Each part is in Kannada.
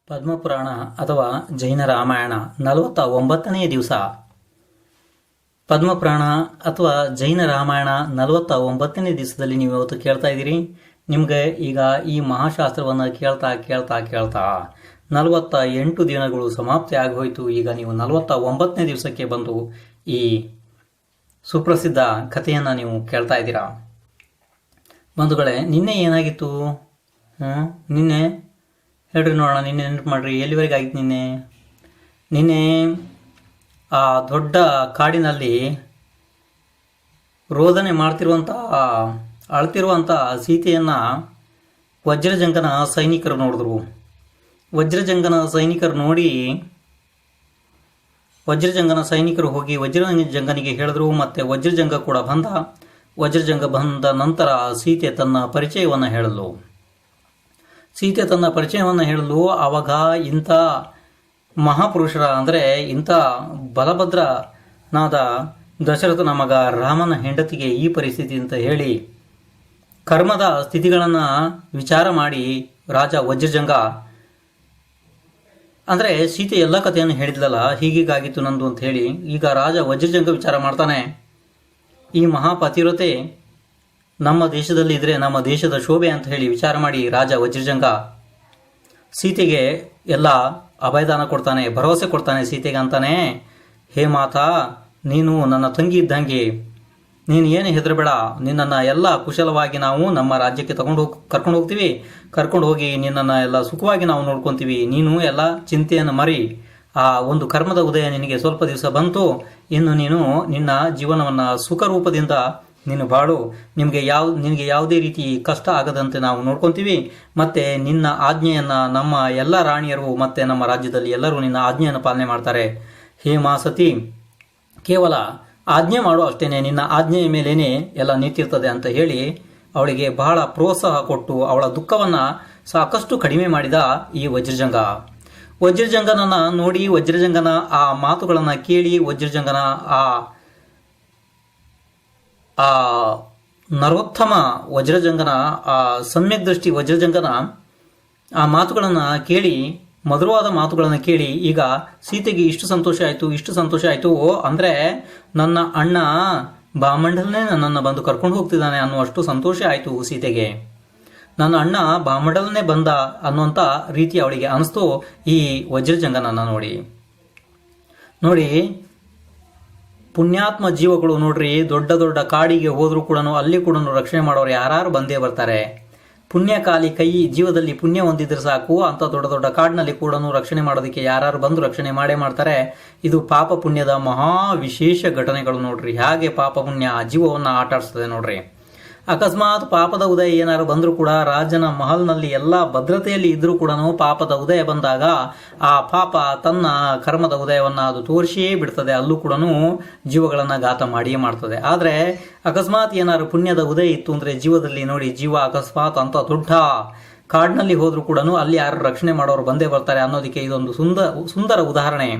ಪದ್ಮಪುರಾಣ ಅಥವಾ ಜೈನ ರಾಮಾಯಣ 49ನೇ ದಿವಸ. ಪದ್ಮಪುರಾಣ ಅಥವಾ ಜೈನ ರಾಮಾಯಣ 49ನೇ ದಿವಸದಲ್ಲಿ ನೀವು ಇವತ್ತು ಕೇಳ್ತಾ ಇದ್ದೀರಿ. ನಿಮಗೆ ಈಗ ಈ ಮಹಾಶಾಸ್ತ್ರವನ್ನು ಕೇಳ್ತಾ ಕೇಳ್ತಾ ಕೇಳ್ತಾ 48 ದಿನಗಳು ಸಮಾಪ್ತಿ ಆಗೋಯ್ತು. ಈಗ ನೀವು 49ನೇ ದಿವಸಕ್ಕೆ ಬಂದು ಈ ಸುಪ್ರಸಿದ್ಧ ಕಥೆಯನ್ನು ನೀವು ಕೇಳ್ತಾ ಇದ್ದೀರಾ. ಬಂಧುಗಳೇ, ನಿನ್ನೆ ಏನಾಗಿತ್ತು? ನಿನ್ನೆ ಹೇಳ್ರಿ ನೋಡೋಣ. ನಿನ್ನೆ ನೆನಪು ಮಾಡ್ರಿ, ಎಲ್ಲಿವರೆಗೆ ಆಗಿತ್ತು ನಿನ್ನೆ ಆ ದೊಡ್ಡ ಕಾಡಿನಲ್ಲಿ ರೋದನೆ ಮಾಡ್ತಿರುವಂಥ ಅಳ್ತಿರುವಂಥ ಸೀತೆಯನ್ನು ವಜ್ರಜಂಗನ ಸೈನಿಕರು ನೋಡಿದ್ರು. ವಜ್ರಜಂಗನ ಸೈನಿಕರು ನೋಡಿ ವಜ್ರಜಂಗನ ಸೈನಿಕರು ಹೋಗಿ ವಜ್ರಜಂಗನಿಗೆ ಹೇಳಿದ್ರು. ಮತ್ತು ವಜ್ರಜಂಗ ಕೂಡ ಬಂದ. ವಜ್ರಜಂಗ ಬಂದ ನಂತರ ಸೀತೆ ತನ್ನ ಪರಿಚಯವನ್ನು ಹೇಳಿದ್ಲು. ಆವಾಗ ಇಂಥ ಮಹಾಪುರುಷರ ಅಂದರೆ ಇಂಥ ಬಲಭದ್ರನಾದ ದಶರಥನ ಮಗ ರಾಮನ ಹೆಂಡತಿಗೆ ಈ ಪರಿಸ್ಥಿತಿ ಅಂತ ಹೇಳಿ ಕರ್ಮದ ಸ್ಥಿತಿಗಳನ್ನು ವಿಚಾರ ಮಾಡಿ ರಾಜ ವಜ್ರಜಂಗ ಅಂದರೆ ಸೀತೆ ಎಲ್ಲ ಕಥೆಯನ್ನು ಹೇಳಿದ್ಲಲ್ಲ, ಹೀಗೀಗಾಗಿತ್ತು ನಂದು ಅಂತ ಹೇಳಿ ಈಗ ರಾಜ ವಜ್ರಜಂಗ ವಿಚಾರ ಮಾಡ್ತಾನೆ. ಈ ಮಹಾಪತಿವ್ರತೆ ನಮ್ಮ ದೇಶದಲ್ಲಿ ಇದ್ರೆ ನಮ್ಮ ದೇಶದ ಶೋಭೆ ಅಂತ ಹೇಳಿ ವಿಚಾರ ಮಾಡಿ ರಾಜ ವಜ್ರಜಂಗ ಸೀತೆಗೆ ಎಲ್ಲ ಅಭಯದಾನ ಕೊಡ್ತಾನೆ, ಭರವಸೆ ಕೊಡ್ತಾನೆ. ಸೀತೆಗೆ ಅಂತಾನೆ, ಹೇ ಮಾತಾ, ನೀನು ನನ್ನ ತಂಗಿ ಇದ್ದಂಗೆ, ನೀನು ಏನು ಹೆದರಬೇಡ, ನಿನ್ನನ್ನು ಎಲ್ಲ ಕುಶಲವಾಗಿ ನಾವು ನಮ್ಮ ರಾಜ್ಯಕ್ಕೆ ಕರ್ಕೊಂಡು ಹೋಗ್ತೀವಿ. ಕರ್ಕೊಂಡು ಹೋಗಿ ನಿನ್ನನ್ನು ಎಲ್ಲ ಸುಖವಾಗಿ ನಾವು ನೋಡ್ಕೊತೀವಿ. ನೀನು ಎಲ್ಲ ಚಿಂತೆಯನ್ನು ಮರಿ, ಆ ಒಂದು ಕರ್ಮದ ಉದಯ ನಿನಗೆ ಸ್ವಲ್ಪ ದಿವಸ ಬಂತು, ಇನ್ನು ನೀನು ನಿನ್ನ ಜೀವನವನ್ನು ಸುಖ ರೂಪದಿಂದ ನೀನು ಬಾಳು. ನಿನಗೆ ಯಾವುದೇ ರೀತಿ ಕಷ್ಟ ಆಗದಂತೆ ನಾವು ನೋಡ್ಕೊತೀವಿ. ಮತ್ತು ನಿನ್ನ ಆಜ್ಞೆಯನ್ನು ನಮ್ಮ ಎಲ್ಲ ರಾಣಿಯರು ಮತ್ತು ನಮ್ಮ ರಾಜ್ಯದಲ್ಲಿ ಎಲ್ಲರೂ ನಿನ್ನ ಆಜ್ಞೆಯನ್ನು ಪಾಲನೆ ಮಾಡ್ತಾರೆ. ಹೇ ಮಾಸತಿ, ಕೇವಲ ಆಜ್ಞೆ ಮಾಡು ಅಷ್ಟೇನೆ, ನಿನ್ನ ಆಜ್ಞೆಯ ಮೇಲೇನೆ ಎಲ್ಲ ನಿಂತಿರ್ತದೆ ಅಂತ ಹೇಳಿ ಅವಳಿಗೆ ಬಹಳ ಪ್ರೋತ್ಸಾಹ ಕೊಟ್ಟು ಅವಳ ದುಃಖವನ್ನು ಸಾಕಷ್ಟು ಕಡಿಮೆ ಮಾಡಿದ ಈ ವಜ್ರಜಂಗನನ್ನು ನೋಡಿ, ವಜ್ರಜಂಗನ ಆ ಮಾತುಗಳನ್ನು ಕೇಳಿ, ವಜ್ರಜಂಗನ ಆ ನರೋತ್ತಮ ವಜ್ರಜಂಗನ ಆ ಸಮ್ಯಕ್ ದೃಷ್ಟಿ ವಜ್ರಜಂಗನ ಆ ಮಾತುಗಳನ್ನು ಕೇಳಿ, ಮಧುರವಾದ ಮಾತುಗಳನ್ನು ಕೇಳಿ ಈಗ ಸೀತೆಗೆ ಇಷ್ಟು ಸಂತೋಷ ಆಯಿತು ಅಂದರೆ ನನ್ನ ಅಣ್ಣ ಬಾಮಂಡಲನೇ ನನ್ನನ್ನು ಬಂದು ಕರ್ಕೊಂಡು ಹೋಗ್ತಿದ್ದಾನೆ ಅನ್ನುವಷ್ಟು ಸಂತೋಷ ಆಯಿತು ಸೀತೆಗೆ. ನನ್ನ ಅಣ್ಣ ಬಾಮಂಡಲನೇ ಬಂದ ಅನ್ನುವಂಥ ರೀತಿ ಅವಳಿಗೆ ಅನಿಸ್ತು ಈ ವಜ್ರಜಂಗನನ್ನು ನೋಡಿ. ಪುಣ್ಯಾತ್ಮ ಜೀವಗಳು ನೋಡ್ರಿ, ದೊಡ್ಡ ದೊಡ್ಡ ಕಾಡಿಗೆ ಹೋದರೂ ಕೂಡ ಅಲ್ಲಿ ಕೂಡ ರಕ್ಷಣೆ ಮಾಡೋರು ಯಾರು ಬಂದೇ ಬರ್ತಾರೆ. ಪುಣ್ಯಕಾಲಿ ಕೈ ಜೀವದಲ್ಲಿ ಪುಣ್ಯ ಹೊಂದಿದ್ರೆ ಸಾಕು, ಅಂತ ದೊಡ್ಡ ದೊಡ್ಡ ಕಾಡಿನಲ್ಲಿ ಕೂಡ ರಕ್ಷಣೆ ಮಾಡೋದಕ್ಕೆ ಯಾರು ಬಂದು ರಕ್ಷಣೆ ಮಾಡೇ ಮಾಡ್ತಾರೆ. ಇದು ಪಾಪ ಪುಣ್ಯದ ಮಹಾ ವಿಶೇಷ ಘಟನೆಗಳು ನೋಡ್ರಿ. ಹಾಗೆ ಪಾಪ ಪುಣ್ಯ ಜೀವವನ್ನು ಆಟ ಆಡಿಸ್ತದೆ ನೋಡ್ರಿ. ಅಕಸ್ಮಾತ್ ಪಾಪದ ಉದಯ ಏನಾರು ಬಂದರೂ ಕೂಡ ರಾಜನ ಮಹಲ್ನಲ್ಲಿ ಎಲ್ಲ ಭದ್ರತೆಯಲ್ಲಿ ಇದ್ರೂ ಕೂಡ ಪಾಪದ ಉದಯ ಬಂದಾಗ ಆ ಪಾಪ ತನ್ನ ಕರ್ಮದ ಉದಯವನ್ನು ಅದು ತೋರಿಸಿಯೇ ಬಿಡ್ತದೆ. ಅಲ್ಲೂ ಕೂಡ ಜೀವಗಳನ್ನು ಘಾತ ಮಾಡಿಯೇ ಮಾಡ್ತದೆ. ಆದರೆ ಅಕಸ್ಮಾತ್ ಏನಾದ್ರು ಪುಣ್ಯದ ಉದಯ ಇತ್ತು ಅಂದರೆ ಜೀವದಲ್ಲಿ ನೋಡಿ, ಜೀವ ಅಕಸ್ಮಾತ್ ಅಂತ ದೊಡ್ಡ ಕಾಡಿನಲ್ಲಿ ಹೋದರೂ ಕೂಡ ಅಲ್ಲಿ ಯಾರು ರಕ್ಷಣೆ ಮಾಡೋರು ಬಂದೇ ಬರ್ತಾರೆ ಅನ್ನೋದಕ್ಕೆ ಇದೊಂದು ಸುಂದರ ಉದಾಹರಣೆ.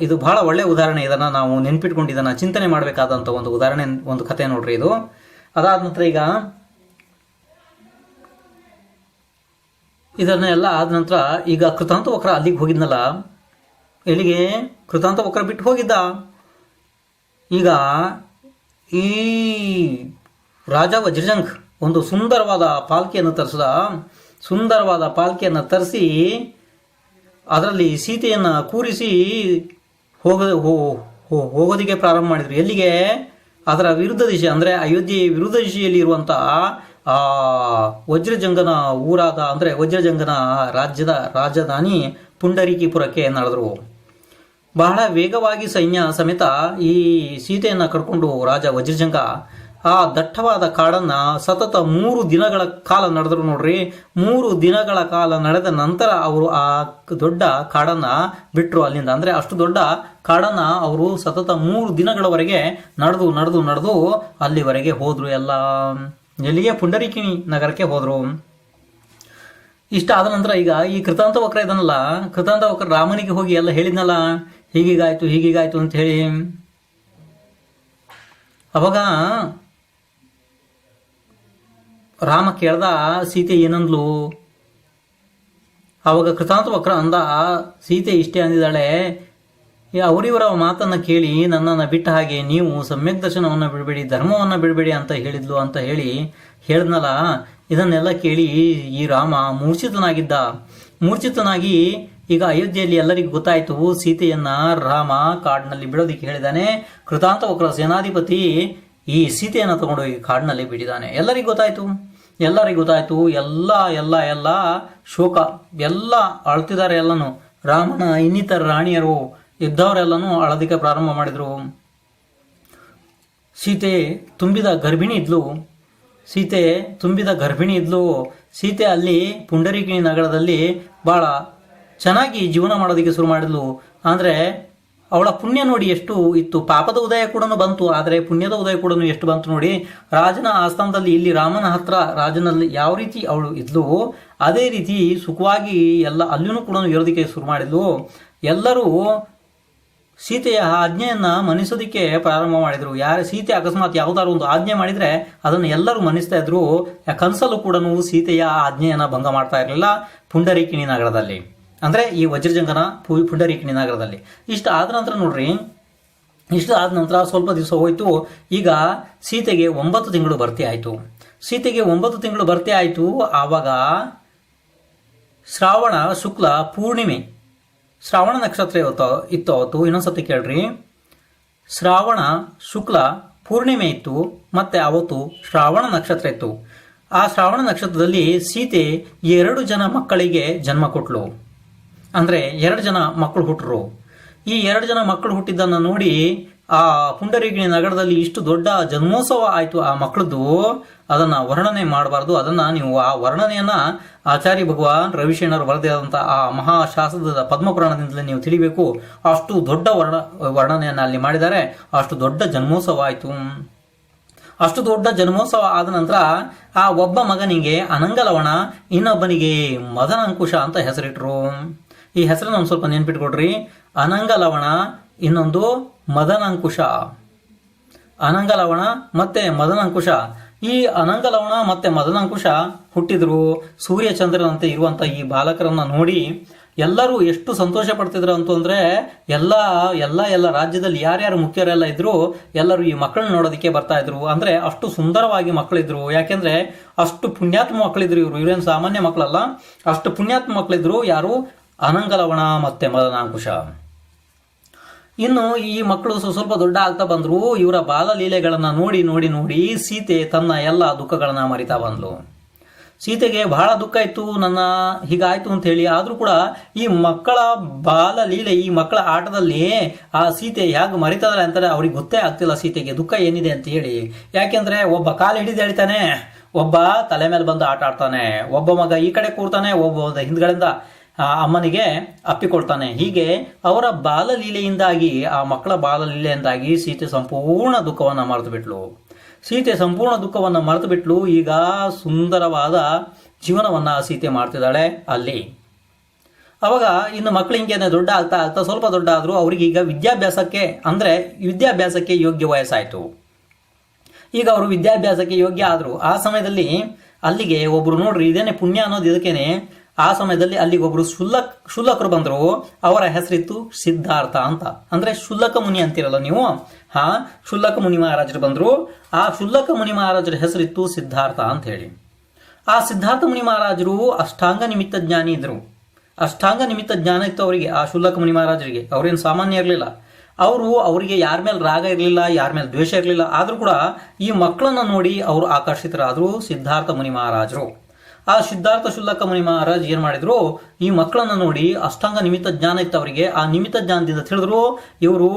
ಇದು ಬಹಳ ಒಳ್ಳೆಯ ಉದಾಹರಣೆ. ಇದನ್ನು ನಾವು ನೆನ್ಪಿಟ್ಕೊಂಡು ಇದನ್ನು ಚಿಂತನೆ ಮಾಡಬೇಕಾದಂಥ ಒಂದು ಉದಾಹರಣೆ, ಒಂದು ಕಥೆ ನೋಡ್ರಿ ಇದು. ಅದಾದ ನಂತರ ಈಗ ಇದನ್ನೆಲ್ಲ ಆದ ನಂತರ ಈಗ ಕೃತಾಂತವಕ್ರ ಅಲ್ಲಿಗೆ ಹೋಗಿದ್ನಲ್ಲ, ಎಲ್ಲಿಗೆ? ಕೃತಾಂತವಕ್ರ ಬಿಟ್ಟು ಹೋಗಿದ್ದ. ಈಗ ಈ ರಾಜ ವಜ್ರಜಂಗ್ ಒಂದು ಸುಂದರವಾದ ಪಾಲ್ಕಿಯನ್ನು ತರಿಸಿ ಅದರಲ್ಲಿ ಸೀತೆಯನ್ನು ಕೂರಿಸಿ ಹೋಗೋದಿಗೆ ಪ್ರಾರಂಭ ಮಾಡಿದ್ರು. ಎಲ್ಲಿಗೆ? ಅದರ ವಿರುದ್ಧ ದಿಶೆ ಅಂದರೆ ಅಯೋಧ್ಯೆ ವಿರುದ್ಧ ದಿಶೆಯಲ್ಲಿ ಇರುವಂಥ ಆ ವಜ್ರಜಂಗನ ಊರಾದ ಅಂದರೆ ವಜ್ರಜಂಗನ ರಾಜ್ಯದ ರಾಜಧಾನಿ ಪುಂಡರೀಕಿಪುರಕ್ಕೆ ನಡೆದರು. ಬಹಳ ವೇಗವಾಗಿ ಸೈನ್ಯ ಸಮೇತ ಈ ಸೀತೆಯನ್ನು ಕರ್ಕೊಂಡು ರಾಜ ವಜ್ರಜಂಗ ಆ ದಟ್ಟವಾದ ಕಾಡನ್ನು ಸತತ 3 ದಿನಗಳ ಕಾಲ ನಡೆದ್ರು ನೋಡ್ರಿ. 3 ದಿನಗಳ ಕಾಲ ನಡೆದ ನಂತರ ಅವರು ಆ ದೊಡ್ಡ ಕಾಡನ್ನು ಬಿಟ್ಟರು ಅಲ್ಲಿಂದ. ಅಂದರೆ ಅಷ್ಟು ದೊಡ್ಡ ಕಾಡನ್ನು ಅವರು ಸತತ 3 ದಿನಗಳವರೆಗೆ ನಡೆದು ಅಲ್ಲಿವರೆಗೆ ಹೋದರು. ಎಲ್ಲ ಎಲ್ಲಿಗೆ? ಪುಂಡರೀಕಿ ನಗರಕ್ಕೆ ಹೋದರು. ಇಷ್ಟ ಆದ ನಂತರ ಈಗ ಈ ಕೃತಾಂತವಕ್ರ ಇದನ್ನಲ್ಲ, ಕೃತಾಂತವಕ್ರ ರಾಮನಿಗೆ ಹೋಗಿ ಎಲ್ಲ ಹೇಳಿದ್ನಲ್ಲ, ಹೀಗೀಗಾಯ್ತು ಅಂತ ಹೇಳಿ. ಅವಾಗ ರಾಮ ಕೇಳ್ದ, ಸೀತೆ ಏನಂದ್ಲು? ಆವಾಗ ಕೃತಾಂತವಕ್ರ ಅಂದ, ಸೀತೆ ಇಷ್ಟೇ ಅಂದಿದ್ದಾಳೆ, ಅವರಿವರ ಮಾತನ್ನು ಕೇಳಿ ನನ್ನನ್ನು ಬಿಟ್ಟ ಹಾಗೆ ನೀವು ಸಮ್ಯಕ್ ದರ್ಶನವನ್ನು ಬಿಡಬೇಡಿ, ಧರ್ಮವನ್ನು ಬಿಡಬೇಡಿ ಅಂತ ಹೇಳಿದ್ಲು ಅಂತ ಹೇಳಿದ್ನಲ್ಲ. ಇದನ್ನೆಲ್ಲ ಕೇಳಿ ಈ ರಾಮ ಮೂರ್ಛಿತನಾಗಿ ಈಗ ಅಯೋಧ್ಯೆಯಲ್ಲಿ ಎಲ್ಲರಿಗೂ ಗೊತ್ತಾಯಿತು ಸೀತೆಯನ್ನ ರಾಮ ಕಾಡಿನಲ್ಲಿ ಬಿಡೋದಿಕ್ಕೆ ಹೇಳಿದ್ದಾನೆ. ಕೃತಾಂತವಕ್ರ ಸೇನಾಧಿಪತಿ ಈ ಸೀತೆಯನ್ನು ತಗೊಂಡೋಗಿ ಕಾಡಿನಲ್ಲಿ ಬಿಡಿದಾನೆ. ಎಲ್ಲರಿಗೂ ಗೊತ್ತಾಯ್ತು. ಎಲ್ಲ ಶೋಕ, ಎಲ್ಲ ಅಳ್ತಿದ್ದಾರೆ. ಎಲ್ಲನೂ ರಾಮನ ಇನ್ನಿತರ ರಾಣಿಯರು ಇದ್ದವರೆಲ್ಲನೂ ಅಳೋದಿಕ್ಕೆ ಪ್ರಾರಂಭ ಮಾಡಿದ್ರು. ಸೀತೆ ತುಂಬಿದ ಗರ್ಭಿಣಿ ಇದ್ಲು. ಸೀತೆ ಅಲ್ಲಿ ಪುಂಡರೀಕಿಣಿ ನಗರದಲ್ಲಿ ಬಹಳ ಚೆನ್ನಾಗಿ ಜೀವನ ಮಾಡೋದಕ್ಕೆ ಶುರು ಮಾಡಿದ್ಲು. ಅಂದರೆ ಅವಳ ಪುಣ್ಯ ನೋಡಿ ಎಷ್ಟು ಇತ್ತು. ಪಾಪದ ಉದಯ ಕೂಡ ಬಂತು, ಆದರೆ ಪುಣ್ಯದ ಉದಯ ಕೂಡ ಎಷ್ಟು ಬಂತು ನೋಡಿ. ರಾಜನ ಆಸ್ಥಾನದಲ್ಲಿ ಇಲ್ಲಿ ರಾಮನ ಹತ್ರ ರಾಜನಲ್ಲಿ ಯಾವ ರೀತಿ ಅವಳು ಇದ್ಲು, ಅದೇ ರೀತಿ ಸುಖವಾಗಿ ಎಲ್ಲ ಅಲ್ಲಿನೂ ಕೂಡ ಇರೋದಕ್ಕೆ ಶುರು ಮಾಡಿದ್ಲು. ಎಲ್ಲರೂ ಸೀತೆಯ ಆಜ್ಞೆಯನ್ನು ಮನಿಸೋದಕ್ಕೆ ಪ್ರಾರಂಭ ಮಾಡಿದರು. ಸೀತೆ ಅಕಸ್ಮಾತ್ ಯಾವುದಾದ್ರು ಒಂದು ಆಜ್ಞೆ ಮಾಡಿದರೆ ಅದನ್ನು ಎಲ್ಲರೂ ಮನಿಸ್ತಾ ಇದ್ರು. ಕನಸಲ್ಲೂ ಕೂಡ ಸೀತೆಯ ಆಜ್ಞೆಯನ್ನು ಭಂಗ ಮಾಡ್ತಾ ಇರಲಿಲ್ಲ ಪುಂಡರೀಕಿಣಿ ನಗರದಲ್ಲಿ, ಅಂದರೆ ಈ ವಜ್ರಜಂಗನ ಪುಂಡರೀಕಿಣಿ ನಗರದಲ್ಲಿ. ಇಷ್ಟು ಆದ ನಂತರ ಸ್ವಲ್ಪ ದಿವಸ ಹೋಯಿತು. ಈಗ ಸೀತೆಗೆ 9 ತಿಂಗಳು ಭರ್ತಿ ಆಯಿತು. ಆವಾಗ ಶ್ರಾವಣ ಶುಕ್ಲ ಪೂರ್ಣಿಮೆ, ಶ್ರಾವಣ ನಕ್ಷತ್ರ ಇತ್ತು ಅವತ್ತು. ಇನ್ನೊಂದ್ಸತಿ ಕೇಳ್ರಿ, ಶ್ರಾವಣ ಶುಕ್ಲ ಪೂರ್ಣಿಮೆ ಇತ್ತು, ಮತ್ತೆ ಅವತ್ತು ಶ್ರಾವಣ ನಕ್ಷತ್ರ ಇತ್ತು. ಆ ಶ್ರಾವಣ ನಕ್ಷತ್ರದಲ್ಲಿ ಸೀತೆ 2 ಜನ ಮಕ್ಕಳಿಗೆ ಜನ್ಮ ಕೊಟ್ಲು. ಅಂದರೆ 2 ಜನ ಮಕ್ಕಳು ಹುಟ್ಟರು. ಈ 2 ಜನ ಮಕ್ಕಳು ಹುಟ್ಟಿದ್ದನ್ನು ನೋಡಿ ಆ ಪುಂಡರೀಕಿಣಿ ನಗರದಲ್ಲಿ ಇಷ್ಟು ದೊಡ್ಡ ಜನ್ಮೋತ್ಸವ ಆಯಿತು ಆ ಮಕ್ಕಳದ್ದು. ಅದನ್ನು ವರ್ಣನೆ ಮಾಡಬಾರ್ದು. ಅದನ್ನು ನೀವು ಆ ವರ್ಣನೆಯನ್ನು ಆಚಾರ್ಯ ಭಗವಾನ್ ರವಿಶೇಣರು ಬರೆದಿರುವಂಥ ಆ ಮಹಾಶಾಸ್ತ್ರದ ಪದ್ಮಪುರಾಣದಿಂದಲೇ ನೀವು ತಿಳಿಬೇಕು. ಅಷ್ಟು ದೊಡ್ಡ ವರ್ಣನೆಯನ್ನು ಅಲ್ಲಿ ಮಾಡಿದ್ದಾರೆ. ಅಷ್ಟು ದೊಡ್ಡ ಜನ್ಮೋತ್ಸವ ಆಯಿತು. ಅಷ್ಟು ದೊಡ್ಡ ಜನ್ಮೋತ್ಸವ ಆದ ನಂತರ ಆ ಒಬ್ಬ ಮಗನಿಗೆ ಅನಂಗಲವಣ, ಇನ್ನೊಬ್ಬನಿಗೆ ಮದನಂಕುಶ ಅಂತ ಹೆಸರಿಟ್ರು. ಈ ಹೆಸರನ್ನು ಒಂದು ಸ್ವಲ್ಪ ನೆನ್ಪಿಟ್ಕೊಡ್ರಿ. ಅನಂಗಲವಣ, ಇನ್ನೊಂದು ಮದನಂಕುಶ. ಅನಂಗಲವಣ ಮತ್ತೆ ಮದನಂಕುಶ. ಈ ಅನಂಗಲವಣ ಮತ್ತೆ ಮದನಂಕುಶ ಹುಟ್ಟಿದ್ರು. ಸೂರ್ಯಚಂದ್ರನಂತೆ ಇರುವಂತ ಈ ಬಾಲಕರನ್ನ ನೋಡಿ ಎಲ್ಲರೂ ಎಷ್ಟು ಸಂತೋಷ ಪಡ್ತಿದ್ರು ಅಂತಂದ್ರೆ, ಎಲ್ಲ ರಾಜ್ಯದಲ್ಲಿ ಯಾರ್ಯಾರು ಮುಖ್ಯರೆಲ್ಲ ಇದ್ರು ಎಲ್ಲರೂ ಈ ಮಕ್ಕಳನ್ನ ನೋಡೋದಕ್ಕೆ ಬರ್ತಾ ಇದ್ರು. ಅಂದ್ರೆ ಅಷ್ಟು ಸುಂದರವಾಗಿ ಮಕ್ಕಳಿದ್ರು. ಯಾಕೆಂದ್ರೆ ಅಷ್ಟು ಪುಣ್ಯಾತ್ಮ ಮಕ್ಕಳಿದ್ರು. ಇವ್ರೇನು ಸಾಮಾನ್ಯ ಮಕ್ಕಳಲ್ಲ, ಅಷ್ಟು ಪುಣ್ಯಾತ್ಮ ಮಕ್ಕಳಿದ್ರು. ಯಾರು? ಅನಂಗಲವಣ ಮತ್ತೆ ಮದನಾಂಕುಶ. ಇನ್ನು ಈ ಮಕ್ಕಳು ಸ್ವಲ್ಪ ದೊಡ್ಡ ಆಗ್ತಾ ಬಂದ್ರು. ಇವರ ಬಾಲಲೀಲೆಗಳನ್ನ ನೋಡಿ ಸೀತೆ ತನ್ನ ಎಲ್ಲ ದುಃಖಗಳನ್ನ ಮರಿತಾ ಬಂದ್ಲು. ಸೀತೆಗೆ ಬಹಳ ದುಃಖ ಇತ್ತು, ನನ್ನ ಹೀಗಾಯ್ತು ಅಂತ ಹೇಳಿ. ಆದ್ರೂ ಕೂಡ ಈ ಮಕ್ಕಳ ಬಾಲಲೀಲೆ, ಈ ಮಕ್ಕಳ ಆಟದಲ್ಲಿ ಆ ಸೀತೆ ಹೇಗೆ ಮರಿತಾಳೆ ಅಂತಾರೆ ಅವ್ರಿಗೆ ಗೊತ್ತೇ ಆಗ್ತಿಲ್ಲ ಸೀತೆಗೆ ದುಃಖ ಏನಿದೆ ಅಂತ ಹೇಳಿ. ಯಾಕೆಂದ್ರೆ ಒಬ್ಬ ಕಾಲು ಹಿಡಿದು ಎಳಿತಾನೆ, ಒಬ್ಬ ತಲೆ ಮೇಲೆ ಬಂದು ಆಟ ಆಡ್ತಾನೆ, ಒಬ್ಬ ಮಗ ಈ ಕಡೆ ಕೂರ್ತಾನೆ, ಒಬ್ಬ ಹಿಂದ್ಗಳಿಂದ ಅಮ್ಮನಿಗೆ ಅಪ್ಪಿಕೊಳ್ತಾನೆ. ಹೀಗೆ ಅವರ ಬಾಲಲೀಲೆಯಿಂದಾಗಿ, ಆ ಮಕ್ಕಳ ಬಾಲಲೀಲೆಯಿಂದಾಗಿ ಸೀತೆ ಸಂಪೂರ್ಣ ದುಃಖವನ್ನು ಮರೆತು ಬಿಟ್ಲು. ಈಗ ಸುಂದರವಾದ ಜೀವನವನ್ನ ಸೀತೆ ಮಾಡ್ತಿದ್ದಾಳೆ ಅಲ್ಲಿ. ಅವಾಗ ಇನ್ನು ಮಕ್ಕಳು ಹಿಂಗೇನೆ ದೊಡ್ಡ ಆಗ್ತಾ ಸ್ವಲ್ಪ ದೊಡ್ಡ ಆದ್ರು. ಅವ್ರಿಗೆ ಈಗ ವಿದ್ಯಾಭ್ಯಾಸಕ್ಕೆ ಯೋಗ್ಯ ವಯಸ್ಸಾಯ್ತು. ಈಗ ಅವರು ವಿದ್ಯಾಭ್ಯಾಸಕ್ಕೆ ಯೋಗ್ಯ ಆದ್ರು. ಆ ಸಮಯದಲ್ಲಿ ಅಲ್ಲಿಗೆ ಒಬ್ರು, ನೋಡ್ರಿ ಇದೇನೆ ಪುಣ್ಯ ಅನ್ನೋದು ಇದಕ್ಕೇನೆ, ಆ ಸಮಯದಲ್ಲಿ ಅಲ್ಲಿಗೆ ಒಬ್ರು ಶುಲ್ಲಕರು ಬಂದ್ರು. ಅವರ ಹೆಸರಿತ್ತು ಸಿದ್ಧಾರ್ಥ ಅಂತ. ಅಂದ್ರೆ ಶುಲ್ಲಕ ಮುನಿ ಅಂತಿರಲ್ಲ ನೀವು, ಶುಲ್ಲಕ ಮುನಿ ಮಹಾರಾಜರು ಬಂದ್ರು. ಆ ಶುಲ್ಲಕ ಮುನಿ ಮಹಾರಾಜರ ಹೆಸರಿತ್ತು ಸಿದ್ಧಾರ್ಥ ಅಂತ ಹೇಳಿ. ಆ ಸಿದ್ಧಾರ್ಥ ಮುನಿ ಮಹಾರಾಜರು ಅಷ್ಟಾಂಗ ನಿಮಿತ್ತ ಜ್ಞಾನಿ ಇದ್ರು. ಅಷ್ಟಾಂಗ ನಿಮಿತ್ತ ಜ್ಞಾನ ಇತ್ತು ಅವರಿಗೆ, ಆ ಶುಲ್ಲಕ ಮುನಿ ಮಹಾರಾಜರಿಗೆ. ಅವ್ರೇನು ಸಾಮಾನ್ಯ ಇರಲಿಲ್ಲ. ಅವರಿಗೆ ಯಾರ ಮೇಲೆ ರಾಗ ಇರಲಿಲ್ಲ, ಯಾರ ಮೇಲೆ ದ್ವೇಷ ಇರಲಿಲ್ಲ. ಆದ್ರೂ ಕೂಡ ಈ ಮಕ್ಕಳನ್ನ ನೋಡಿ ಅವರು ಆಕರ್ಷಿತರಾದ್ರು ಸಿದ್ಧಾರ್ಥ ಮುನಿ ಮಹಾರಾಜರು. ಆ ಸಿದ್ಧಾರ್ಥ ಶುಲ್ಲಕ ಮುನಿ ಮಹಾರಾಜ್ ಏನ್ ಮಾಡಿದ್ರು, ಈ ಮಕ್ಕಳನ್ನ ನೋಡಿ ಅಷ್ಟಾಂಗ ನಿಮಿತ್ತ ಜ್ಞಾನ ಇತ್ತು ಅವರಿಗೆ. ಆ ನಿಮಿತ್ತ ಜ್ಞಾನದಿಂದ ತಿಳಿದ್ರು ಇವರು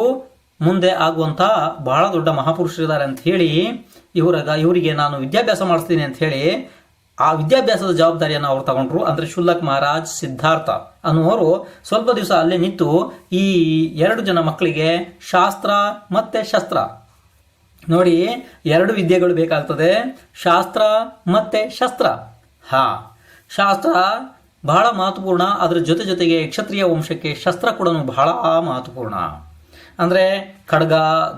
ಮುಂದೆ ಆಗುವಂತ ಬಹಳ ದೊಡ್ಡ ಮಹಾಪುರುಷರಿದ್ದಾರೆ ಅಂತ ಹೇಳಿ ಇವರಿಗೆ ನಾನು ವಿದ್ಯಾಭ್ಯಾಸ ಮಾಡಿಸ್ತೀನಿ ಅಂತ ಹೇಳಿ ಆ ವಿದ್ಯಾಭ್ಯಾಸದ ಜವಾಬ್ದಾರಿಯನ್ನು ಅವ್ರು ತಗೊಂಡ್ರು. ಅಂದ್ರೆ ಶುಲ್ಲಕ್ ಮಹಾರಾಜ್ ಸಿದ್ಧಾರ್ಥ ಅನ್ನುವರು ಸ್ವಲ್ಪ ದಿವಸ ಅಲ್ಲೇ ನಿಂತು ಈ 2 ಜನ ಮಕ್ಕಳಿಗೆ ಶಾಸ್ತ್ರ ಮತ್ತೆ ಶಸ್ತ್ರ, ನೋಡಿ 2 ವಿದ್ಯೆಗಳು ಬೇಕಾಗ್ತದೆ, ಶಾಸ್ತ್ರ ಮತ್ತೆ ಶಸ್ತ್ರ. ಶಾಸ್ತ್ರ ಬಹಳ ಮಹತ್ವಪೂರ್ಣ. ಅದರ ಜೊತೆಗೆ ಕ್ಷತ್ರಿಯ ವಂಶಕ್ಕೆ ಶಸ್ತ್ರ ಕೂಡ ಬಹಳ ಮಹತ್ವಪೂರ್ಣ. ಅಂದರೆ ಖಡ್ಗ,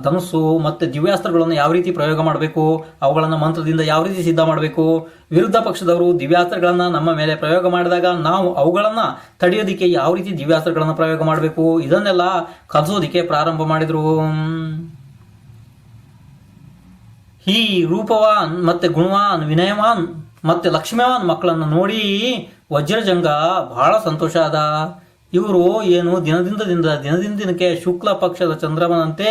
ಧನುಸ್ಸು ಮತ್ತು ದಿವ್ಯಾಸ್ತ್ರಗಳನ್ನು ಯಾವ ರೀತಿ ಪ್ರಯೋಗ ಮಾಡಬೇಕು, ಅವುಗಳನ್ನು ಮಂತ್ರದಿಂದ ಯಾವ ರೀತಿ ಸಿದ್ಧ ಮಾಡಬೇಕು, ವಿರುದ್ಧ ಪಕ್ಷದವರು ದಿವ್ಯಾಸ್ತ್ರಗಳನ್ನು ನಮ್ಮ ಮೇಲೆ ಪ್ರಯೋಗ ಮಾಡಿದಾಗ ನಾವು ಅವುಗಳನ್ನು ತಡೆಯೋದಿಕ್ಕೆ ಯಾವ ರೀತಿ ದಿವ್ಯಾಸ್ತ್ರಗಳನ್ನು ಪ್ರಯೋಗ ಮಾಡಬೇಕು, ಇದನ್ನೆಲ್ಲ ಕಲಿಸೋದಿಕ್ಕೆ ಪ್ರಾರಂಭ ಮಾಡಿದರು. ಈ ರೂಪವಾನ್ ಮತ್ತು ಗುಣವಾನ್, ವಿನಯವಾನ್ ಮತ್ತು ಲಕ್ಷ್ಮ್ಯವಾನ್ ಮಕ್ಕಳನ್ನು ನೋಡಿ ವಜ್ರಜಂಗ ಬಹಳ ಸಂತೋಷ ಆದ. ಇವರು ಏನು ದಿನದಿಂದ ಶುಕ್ಲ ಪಕ್ಷದ ಚಂದ್ರಮನಂತೆ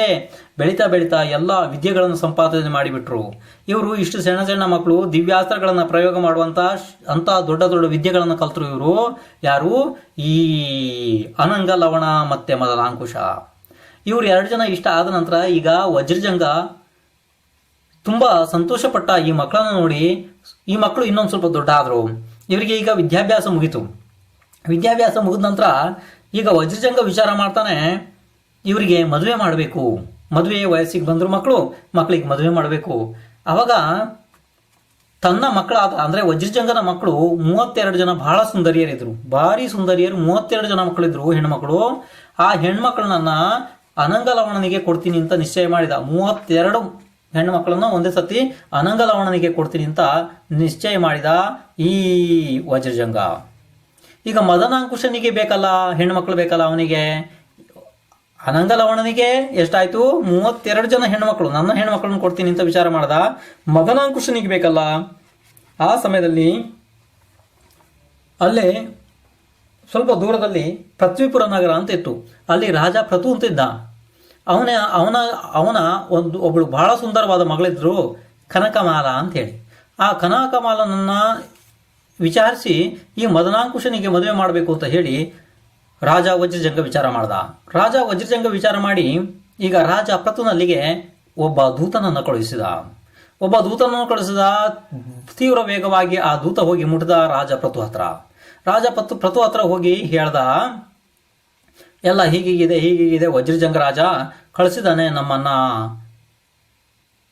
ಬೆಳೀತಾ ಬೆಳೀತಾ ಎಲ್ಲ ವಿದ್ಯೆಗಳನ್ನು ಸಂಪಾದನೆ ಮಾಡಿಬಿಟ್ರು. ಇವರು ಇಷ್ಟು ಸಣ್ಣ ಮಕ್ಕಳು ದಿವ್ಯಾಸ್ತ್ರಗಳನ್ನು ಪ್ರಯೋಗ ಮಾಡುವಂಥ ಅಂಥ ದೊಡ್ಡ ದೊಡ್ಡ ವಿದ್ಯೆಗಳನ್ನು ಕಲ್ತರು. ಇವರು ಯಾರು? ಈ ಅನಂಗ, ಲವಣ ಮತ್ತು ಮದನಾಂಕುಶ. ಇವರು 2 ಜನ ಇಷ್ಟ ಆದ ನಂತರ ಈಗ ವಜ್ರಜಂಗ ತುಂಬ ಸಂತೋಷಪಟ್ಟ. ಈ ಮಕ್ಕಳನ್ನು ನೋಡಿ ಈ ಮಕ್ಕಳು ಇನ್ನೊಂದು ಸ್ವಲ್ಪ ದೊಡ್ಡ ಆದರು. ಇವರಿಗೆ ಈಗ ವಿದ್ಯಾಭ್ಯಾಸ ಮುಗೀತು. ವಿದ್ಯಾಭ್ಯಾಸ ಮುಗಿದ ನಂತರ ಈಗ ವಜ್ರಜಂಗ ವಿಚಾರ ಮಾಡ್ತಾನೆ, ಇವರಿಗೆ ಮದುವೆ ಮಾಡಬೇಕು. ಮದುವೆ ವಯಸ್ಸಿಗೆ ಬಂದರು ಮಕ್ಕಳಿಗೆ ಮದುವೆ ಮಾಡಬೇಕು. ಅವಾಗ ತನ್ನ ಮಕ್ಕಳಾದ ಅಂದರೆ ವಜ್ರಜಂಗನ ಮಕ್ಕಳು 32 ಜನ ಬಹಳ ಸುಂದರಿಯರಿದ್ರು, ಭಾರಿ ಸುಂದರಿಯರು. 32 ಜನ ಮಕ್ಕಳಿದ್ರು, ಹೆಣ್ಮಕ್ಳು. ಆ ಹೆಣ್ಮಕ್ಳನ್ನ ಅನಂಗಲವಣನಿಗೆ ಕೊಡ್ತೀನಿ ಅಂತ ನಿಶ್ಚಯ ಮಾಡಿದ. 32 ಹೆಣ್ಮಕ್ಳನ್ನ ಒಂದೇ ಸತಿ ಅನಂಗಲವಣನಿಗೆ ಕೊಡ್ತೀನಿ ಅಂತ ನಿಶ್ಚಯ ಮಾಡಿದ ಈ ವಜ್ರಜಂಗ. ಈಗ ಮದನಾಂಕುಶನಿಗೆ ಬೇಕಲ್ಲ, ಹೆಣ್ಮಕ್ಳು ಬೇಕಲ್ಲ ಅವನಿಗೆ. ಅನಂಗಲವಣನಿಗೆ ಎಷ್ಟಾಯ್ತು? 32 ಜನ ಹೆಣ್ಮಕ್ಳು, ನನ್ನ ಹೆಣ್ಮಕ್ಳನ್ನ ಕೊಡ್ತೀನಿ ಅಂತ ವಿಚಾರ ಮಾಡ್ದ. ಮದನಾಂಕುಶನಿಗೆ ಬೇಕಲ್ಲ. ಆ ಸಮಯದಲ್ಲಿ ಅಲ್ಲೇ ಸ್ವಲ್ಪ ದೂರದಲ್ಲಿ ಪೃಥ್ವಿಪುರ ನಗರ ಅಂತ ಇತ್ತು. ಅಲ್ಲಿ ರಾಜ ಪ್ರತು ಅಂತ ಇದ್ದ. ಅವನ ಒಬ್ಬಳು ಬಹಳ ಸುಂದರವಾದ ಮಗಳಿದ್ರು, ಕನಕಮಾಲ ಅಂತ ಹೇಳಿ. ಆ ಕನಕಮಾಲನನ್ನ ವಿಚಾರಿಸಿ ಈ ಮದನಾಂಕುಶನಿಗೆ ಮದುವೆ ಮಾಡಬೇಕು ಅಂತ ಹೇಳಿ ರಾಜ ವಜ್ರಜಂಗ ವಿಚಾರ ಮಾಡ್ದ. ರಾಜ ವಜ್ರಜಂಗ ವಿಚಾರ ಮಾಡಿ ಈಗ ರಾಜ ಪ್ರತುನಲ್ಲಿಗೆ ಒಬ್ಬ ದೂತನನ್ನು ಕಳಿಸಿದ. ತೀವ್ರ ವೇಗವಾಗಿ ಆ ದೂತ ಹೋಗಿ ಮುಟ್ಟಿದ ರಾಜ ಪ್ರತು ಹತ್ರ. ಪ್ರತು ಹತ್ರ ಹೋಗಿ ಹೇಳ್ದ, ಎಲ್ಲ ಹೀಗಿದೆ ವಜ್ರಜಂಗ ರಾಜ ಕಳಿಸಿದಾನೆ ನಮ್ಮನ್ನ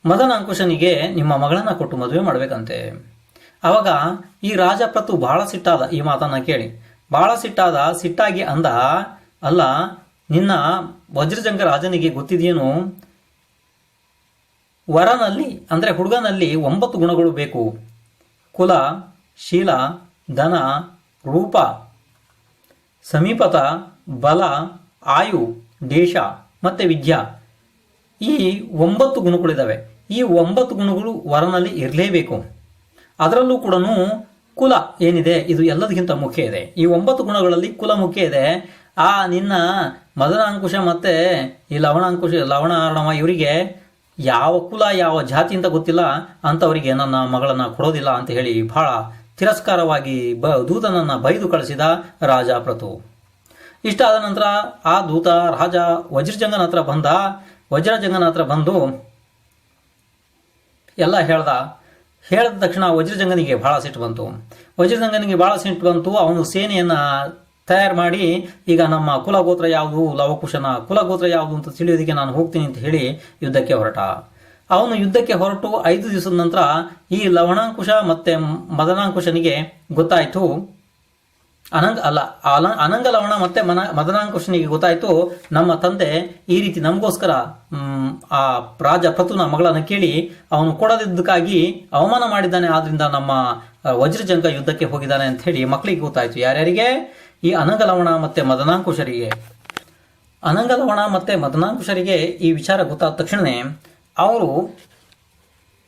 ಮದನಾಂಕುಶನಿಗೆ ನಿಮ್ಮ ಮಗಳನ್ನ ಕೊಟ್ಟು ಮದುವೆ ಮಾಡಬೇಕಂತೆ. ಅವಾಗ ಈ ರಾಜ ಪ್ರತು ಬಹಳ ಸಿಟ್ಟಾದ. ಈ ಮಾತನ್ನ ಕೇಳಿ ಬಹಳ ಸಿಟ್ಟಾಗಿ ಅಂದ, ಅಲ್ಲ ನಿನ್ನ ವಜ್ರಜಂಗ ರಾಜನಿಗೆ ಗೊತ್ತಿದೆಯೇನು, ವರನಲ್ಲಿ ಅಂದರೆ ಹುಡುಗನಲ್ಲಿ 9 ಗುಣಗಳು ಬೇಕು. ಕುಲ, ಶೀಲ, ಧನ, ರೂಪ, ಸಮೀಪತ, ಬಲ, ಆಯು, ದೇಶ ಮತ್ತು ವಿದ್ಯಾ. ಈ 9 ಗುಣಗಳಿದ್ದಾವೆ. ಈ 9 ಗುಣಗಳು ವರನಲ್ಲಿ ಇರಲೇಬೇಕು. ಅದರಲ್ಲೂ ಕೂಡ ಕುಲ ಏನಿದೆ ಇದು ಎಲ್ಲದಕ್ಕಿಂತ ಮುಖ್ಯ ಇದೆ. ಈ 9 ಗುಣಗಳಲ್ಲಿ ಕುಲ ಮುಖ್ಯ ಇದೆ. ಆ ನಿನ್ನ ಮದನಾಂಕುಶ ಮತ್ತೆ ಈ ಲವಣಾರ್ಣವ ಇವರಿಗೆ ಯಾವ ಕುಲ ಯಾವ ಜಾತಿ ಅಂತ ಗೊತ್ತಿಲ್ಲ, ಅಂಥವರಿಗೆ ನನ್ನ ಮಗಳನ್ನ ಕೊಡೋದಿಲ್ಲ ಅಂತ ಹೇಳಿ ಬಹಳ ತಿರಸ್ಕಾರವಾಗಿ ದೂತನನ್ನ ಬೈದು ಕಳಿಸಿದ ರಾಜ ಪ್ರತು. ಇಷ್ಟ ಆದ ನಂತರ ಆ ದೂತ ರಾಜ ವಜ್ರಜಂಗನ ಹತ್ರ ಬಂದು ಎಲ್ಲ ಹೇಳಿದ ತಕ್ಷಣ ವಜ್ರಜಂಗನಿಗೆ ಬಹಳ ಸಿಟ್ಟು ಬಂತು. ಅವನು ಸೇನೆಯನ್ನ ತಯಾರು ಮಾಡಿ ಈಗ ನಮ್ಮ ಕುಲಗೋತ್ರ ಯಾವುದು, ಲವಕುಶನ ಕುಲಗೋತ್ರ ಯಾವುದು ಅಂತ ತಿಳಿಯೋದಕ್ಕೆ ನಾನು ಹೋಗ್ತೀನಿ ಅಂತ ಹೇಳಿ ಯುದ್ಧಕ್ಕೆ ಹೊರಟ. ಅವನು ಯುದ್ಧಕ್ಕೆ ಹೊರಟು 5 ದಿವಸದ ನಂತರ ಈ ಲವಣಾಂಕುಶ ಮತ್ತೆ ಮದನಾಂಕುಶನಿಗೆ ಗೊತ್ತಾಯ್ತು. ಅನಂಗ ಲವಣ ಮತ್ತೆ ಮದನಾಂಕುಶನಿಗೆ ಗೊತ್ತಾಯ್ತು, ನಮ್ಮ ತಂದೆ ಈ ರೀತಿ ನಮಗೋಸ್ಕರ ಆ ರಾಜ ಪ್ರತುನ ಮಗಳನ್ನು ಕೇಳಿ ಅವನು ಕೊಡದಿದ್ದಕ್ಕಾಗಿ ಅವಮಾನ ಮಾಡಿದ್ದಾನೆ. ಆದ್ರಿಂದ ನಮ್ಮ ವಜ್ರಜಂಗ ಯುದ್ಧಕ್ಕೆ ಹೋಗಿದ್ದಾನೆ ಅಂತ ಹೇಳಿ ಮಕ್ಕಳಿಗೆ ಗೊತ್ತಾಯ್ತು. ಯಾರ್ಯಾರಿಗೆ? ಈ ಅನಂಗಲವಣ ಮತ್ತೆ ಮದನಾಂಕುಶರಿಗೆ ಈ ವಿಚಾರ ಗೊತ್ತಾದ ತಕ್ಷಣವೇ ಅವರು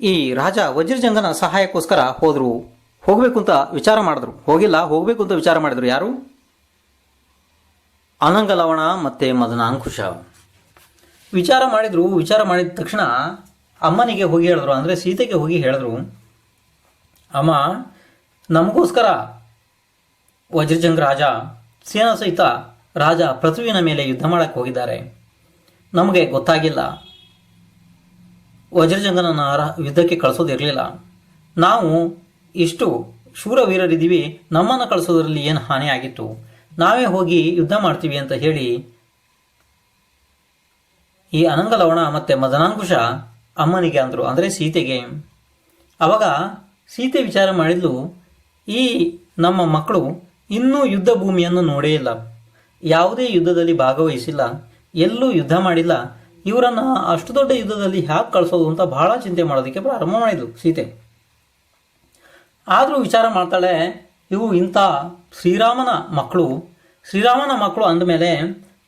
ಈ ರಾಜ ವಜ್ರಜಂಗನ ಸಹಾಯಕ್ಕೋಸ್ಕರ ಹೋಗಬೇಕು ಅಂತ ವಿಚಾರ ಮಾಡಿದ್ರು. ಹೋಗಬೇಕು ಅಂತ ವಿಚಾರ ಮಾಡಿದ್ರು. ಯಾರು? ಅನಂಗಲವಣ ಮತ್ತೆ ಮದನಾಂಕುಶ ವಿಚಾರ ಮಾಡಿದ ತಕ್ಷಣ ಅಮ್ಮನಿಗೆ ಹೋಗಿ ಹೇಳಿದ್ರು, ಅಂದರೆ ಸೀತೆಗೆ ಹೋಗಿ ಹೇಳಿದ್ರು, ಅಮ್ಮ ನಮಗೋಸ್ಕರ ವಜ್ರಜಂಗ ರಾಜ ಸೇನಾ ಸಹಿತ ರಾಜ ಪೃಥ್ವಿನ ಮೇಲೆ ಯುದ್ಧ ಮಾಡಕ್ಕೆ ಹೋಗಿದ್ದಾರೆ. ನಮಗೆ ಗೊತ್ತಾಗಿಲ್ಲ, ವಜ್ರಜಂಗನನ್ನ ಯುದ್ಧಕ್ಕೆ ಕಳಿಸೋದಿರಲಿಲ್ಲ. ನಾವು ಇಷ್ಟು ಶೂರವೀರರಿದ್ದೀವಿ, ನಮ್ಮನ್ನು ಕಳಿಸೋದ್ರಲ್ಲಿ ಏನು ಹಾನಿ ಆಗಿತ್ತು, ನಾವೇ ಹೋಗಿ ಯುದ್ಧ ಮಾಡ್ತೀವಿ ಅಂತ ಹೇಳಿ ಈ ಅನಂಗಲವಣ ಮತ್ತೆ ಮದನಾಂಕುಶ ಅಮ್ಮನಿಗೆ ಅಂದರು, ಅಂದರೆ ಸೀತೆಗೆ. ಅವಾಗ ಸೀತೆ ವಿಚಾರ ಮಾಡಿದ್ಲು, ಈ ನಮ್ಮ ಮಕ್ಕಳು ಇನ್ನೂ ಯುದ್ಧ ಭೂಮಿಯನ್ನು ನೋಡೇ ಇಲ್ಲ, ಯಾವುದೇ ಯುದ್ಧದಲ್ಲಿ ಭಾಗವಹಿಸಿಲ್ಲ, ಎಲ್ಲೂ ಯುದ್ಧ ಮಾಡಿಲ್ಲ, ಇವರನ್ನು ಅಷ್ಟು ದೊಡ್ಡ ಯುದ್ಧದಲ್ಲಿ ಹ್ಯಾಕೆ ಕಳಿಸೋದು ಅಂತ ಬಹಳ ಚಿಂತೆ ಮಾಡೋದಕ್ಕೆ ಪ್ರಾರಂಭ ಮಾಡಿದ್ಲು ಸೀತೆ. ಆದರೂ ವಿಚಾರ ಮಾಡ್ತಾಳೆ, ಇಂಥ ಶ್ರೀರಾಮನ ಮಕ್ಕಳು ಅಂದಮೇಲೆ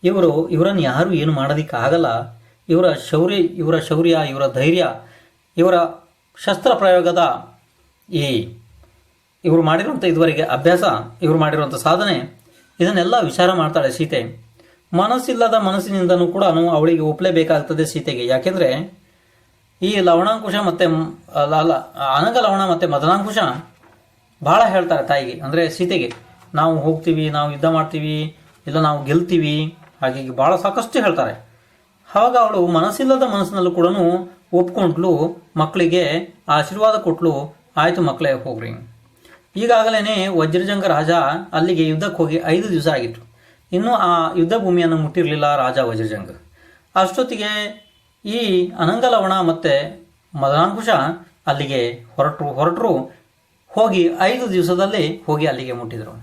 ಇವರನ್ನು ಯಾರು ಏನು ಮಾಡೋದಕ್ಕಾಗಲ್ಲ. ಇವರ ಶೌರ್ಯ, ಇವರ ಧೈರ್ಯ, ಇವರ ಶಸ್ತ್ರ ಪ್ರಯೋಗದ ಇವರು ಮಾಡಿರುವಂಥ ಇದುವರೆಗೆ ಅಭ್ಯಾಸ, ಇವರು ಮಾಡಿರುವಂಥ ಸಾಧನೆ, ಇದನ್ನೆಲ್ಲ ವಿಚಾರ ಮಾಡ್ತಾಳೆ ಸೀತೆ. ಮನಸ್ಸಿಲ್ಲದ ಮನಸ್ಸಿನಿಂದನೂ ಕೂಡ ಅವಳಿಗೆ ಒಪ್ಪಲೇಬೇಕಾಗ್ತದೆ ಸೀತೆಗೆ. ಯಾಕೆಂದರೆ ಈ ಲವಣಾಂಕುಶ ಮತ್ತು ಅನಂಗ ಲವಣ ಮತ್ತು ಮದನಾಂಕುಶ ಭಾಳ ಹೇಳ್ತಾರೆ ತಾಯಿಗೆ, ಅಂದರೆ ಸೀತೆಗೆ, ನಾವು ಹೋಗ್ತೀವಿ, ನಾವು ಯುದ್ಧ ಮಾಡ್ತೀವಿ, ಇಲ್ಲ ನಾವು ಗೆಲ್ತೀವಿ, ಹಾಗಾಗಿ ಭಾಳ ಸಾಕಷ್ಟು ಹೇಳ್ತಾರೆ. ಆವಾಗ ಅವಳು ಮನಸ್ಸಿಲ್ಲದ ಮನಸ್ಸಿನಲ್ಲೂ ಕೂಡ ಒಪ್ಕೊಂಡ್ಲು, ಮಕ್ಕಳಿಗೆ ಆಶೀರ್ವಾದ ಕೊಟ್ಲು. ಆಯಿತು ಮಕ್ಕಳೇ ಹೋಗ್ರಿ. ಈಗಾಗಲೇ ವಜ್ರಜಂಗ ರಾಜ ಅಲ್ಲಿಗೆ ಯುದ್ಧಕ್ಕೆ ಹೋಗಿ 5 ದಿವಸ ಆಗಿತ್ತು. ಇನ್ನೂ ಆ ಯುದ್ಧ ಭೂಮಿಯನ್ನು ಮುಟ್ಟಿರಲಿಲ್ಲ ರಾಜ ವಜ್ರಜಂಗ. ಅಷ್ಟೊತ್ತಿಗೆ ಈ ಅನಂಗಲವಣ ಮತ್ತು ಮದನಾಂಕುಶ ಅಲ್ಲಿಗೆ ಹೊರಟರು. ಹೋಗಿ 5 ದಿವಸದಲ್ಲಿ ಹೋಗಿ ಅಲ್ಲಿಗೆ ಮುಟ್ಟಿದರು.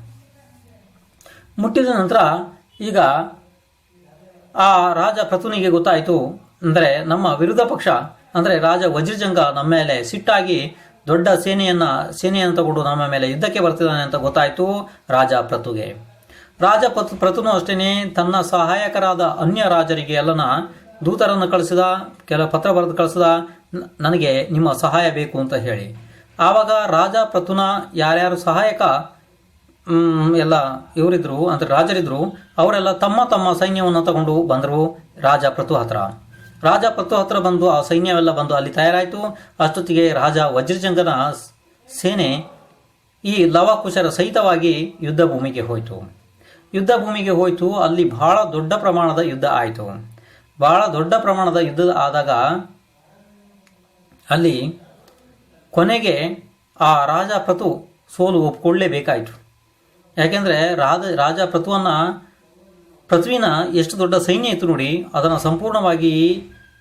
ಮುಟ್ಟಿದ ನಂತರ ಈಗ ಆ ರಾಜ ಪ್ರತುನಿಗೆ ಗೊತ್ತಾಯಿತು, ಅಂದರೆ ನಮ್ಮ ವಿರುದ್ಧ ಪಕ್ಷ ಅಂದರೆ ರಾಜ ವಜ್ರಜಂಗ ನಮ್ಮ ಮೇಲೆ ಸಿಟ್ಟಾಗಿ ದೊಡ್ಡ ಸೇನೆಯನ್ನು ತಗೊಂಡು ನಮ್ಮ ಮೇಲೆ ಯುದ್ಧಕ್ಕೆ ಬರ್ತಿದ್ದಾನೆ ಅಂತ ಗೊತ್ತಾಯಿತು ರಾಜ ಪ್ರತುಗೆ. ರಾಜ ಪ್ರತುನು ಅಷ್ಟೇ ತನ್ನ ಸಹಾಯಕರಾದ ಅನ್ಯ ರಾಜರಿಗೆ ಎಲ್ಲನ ದೂತರನ್ನು ಕಳಿಸಿದ, ಕೆಲ ಪತ್ರ ಬರೆದು ಕಳಿಸಿದ, ನನಗೆ ನಿಮ್ಮ ಸಹಾಯ ಬೇಕು ಅಂತ ಹೇಳಿ. ಆವಾಗ ರಾಜ ಪ್ರತುನ ಯಾರ್ಯಾರು ಸಹಾಯಕ ಎಲ್ಲ ಇವರಿದ್ರು ಅಂದರೆ ರಾಜರಿದ್ರು, ಅವರೆಲ್ಲ ತಮ್ಮ ತಮ್ಮ ಸೈನ್ಯವನ್ನು ತಗೊಂಡು ಬಂದರು ರಾಜ ಪ್ರತು ಹತ್ರ ಬಂದು ಆ ಸೈನ್ಯವೆಲ್ಲ ಬಂದು ಅಲ್ಲಿ ತಯಾರಾಯಿತು. ಅಷ್ಟೊತ್ತಿಗೆ ರಾಜ ವಜ್ರಜಂಗನ ಸೇನೆ ಈ ಲವಕುಶರ ಸಹಿತವಾಗಿ ಯುದ್ಧ ಭೂಮಿಗೆ ಹೋಯಿತು. ಅಲ್ಲಿ ಬಹಳ ದೊಡ್ಡ ಪ್ರಮಾಣದ ಯುದ್ಧ ಆಯಿತು. ಬಹಳ ದೊಡ್ಡ ಪ್ರಮಾಣದ ಯುದ್ಧ ಆದಾಗ ಅಲ್ಲಿ ಕೊನೆಗೆ ಆ ರಾಜ ಪ್ರತು ಸೋಲು ಒಪ್ಕೊಳ್ಳೇಬೇಕಾಯಿತು. ಯಾಕೆಂದರೆ ರಾಜ ಪೃಥ್ವಿನ ಎಷ್ಟು ದೊಡ್ಡ ಸೈನ್ಯ ಇತ್ತು ನೋಡಿ, ಅದನ್ನು ಸಂಪೂರ್ಣವಾಗಿ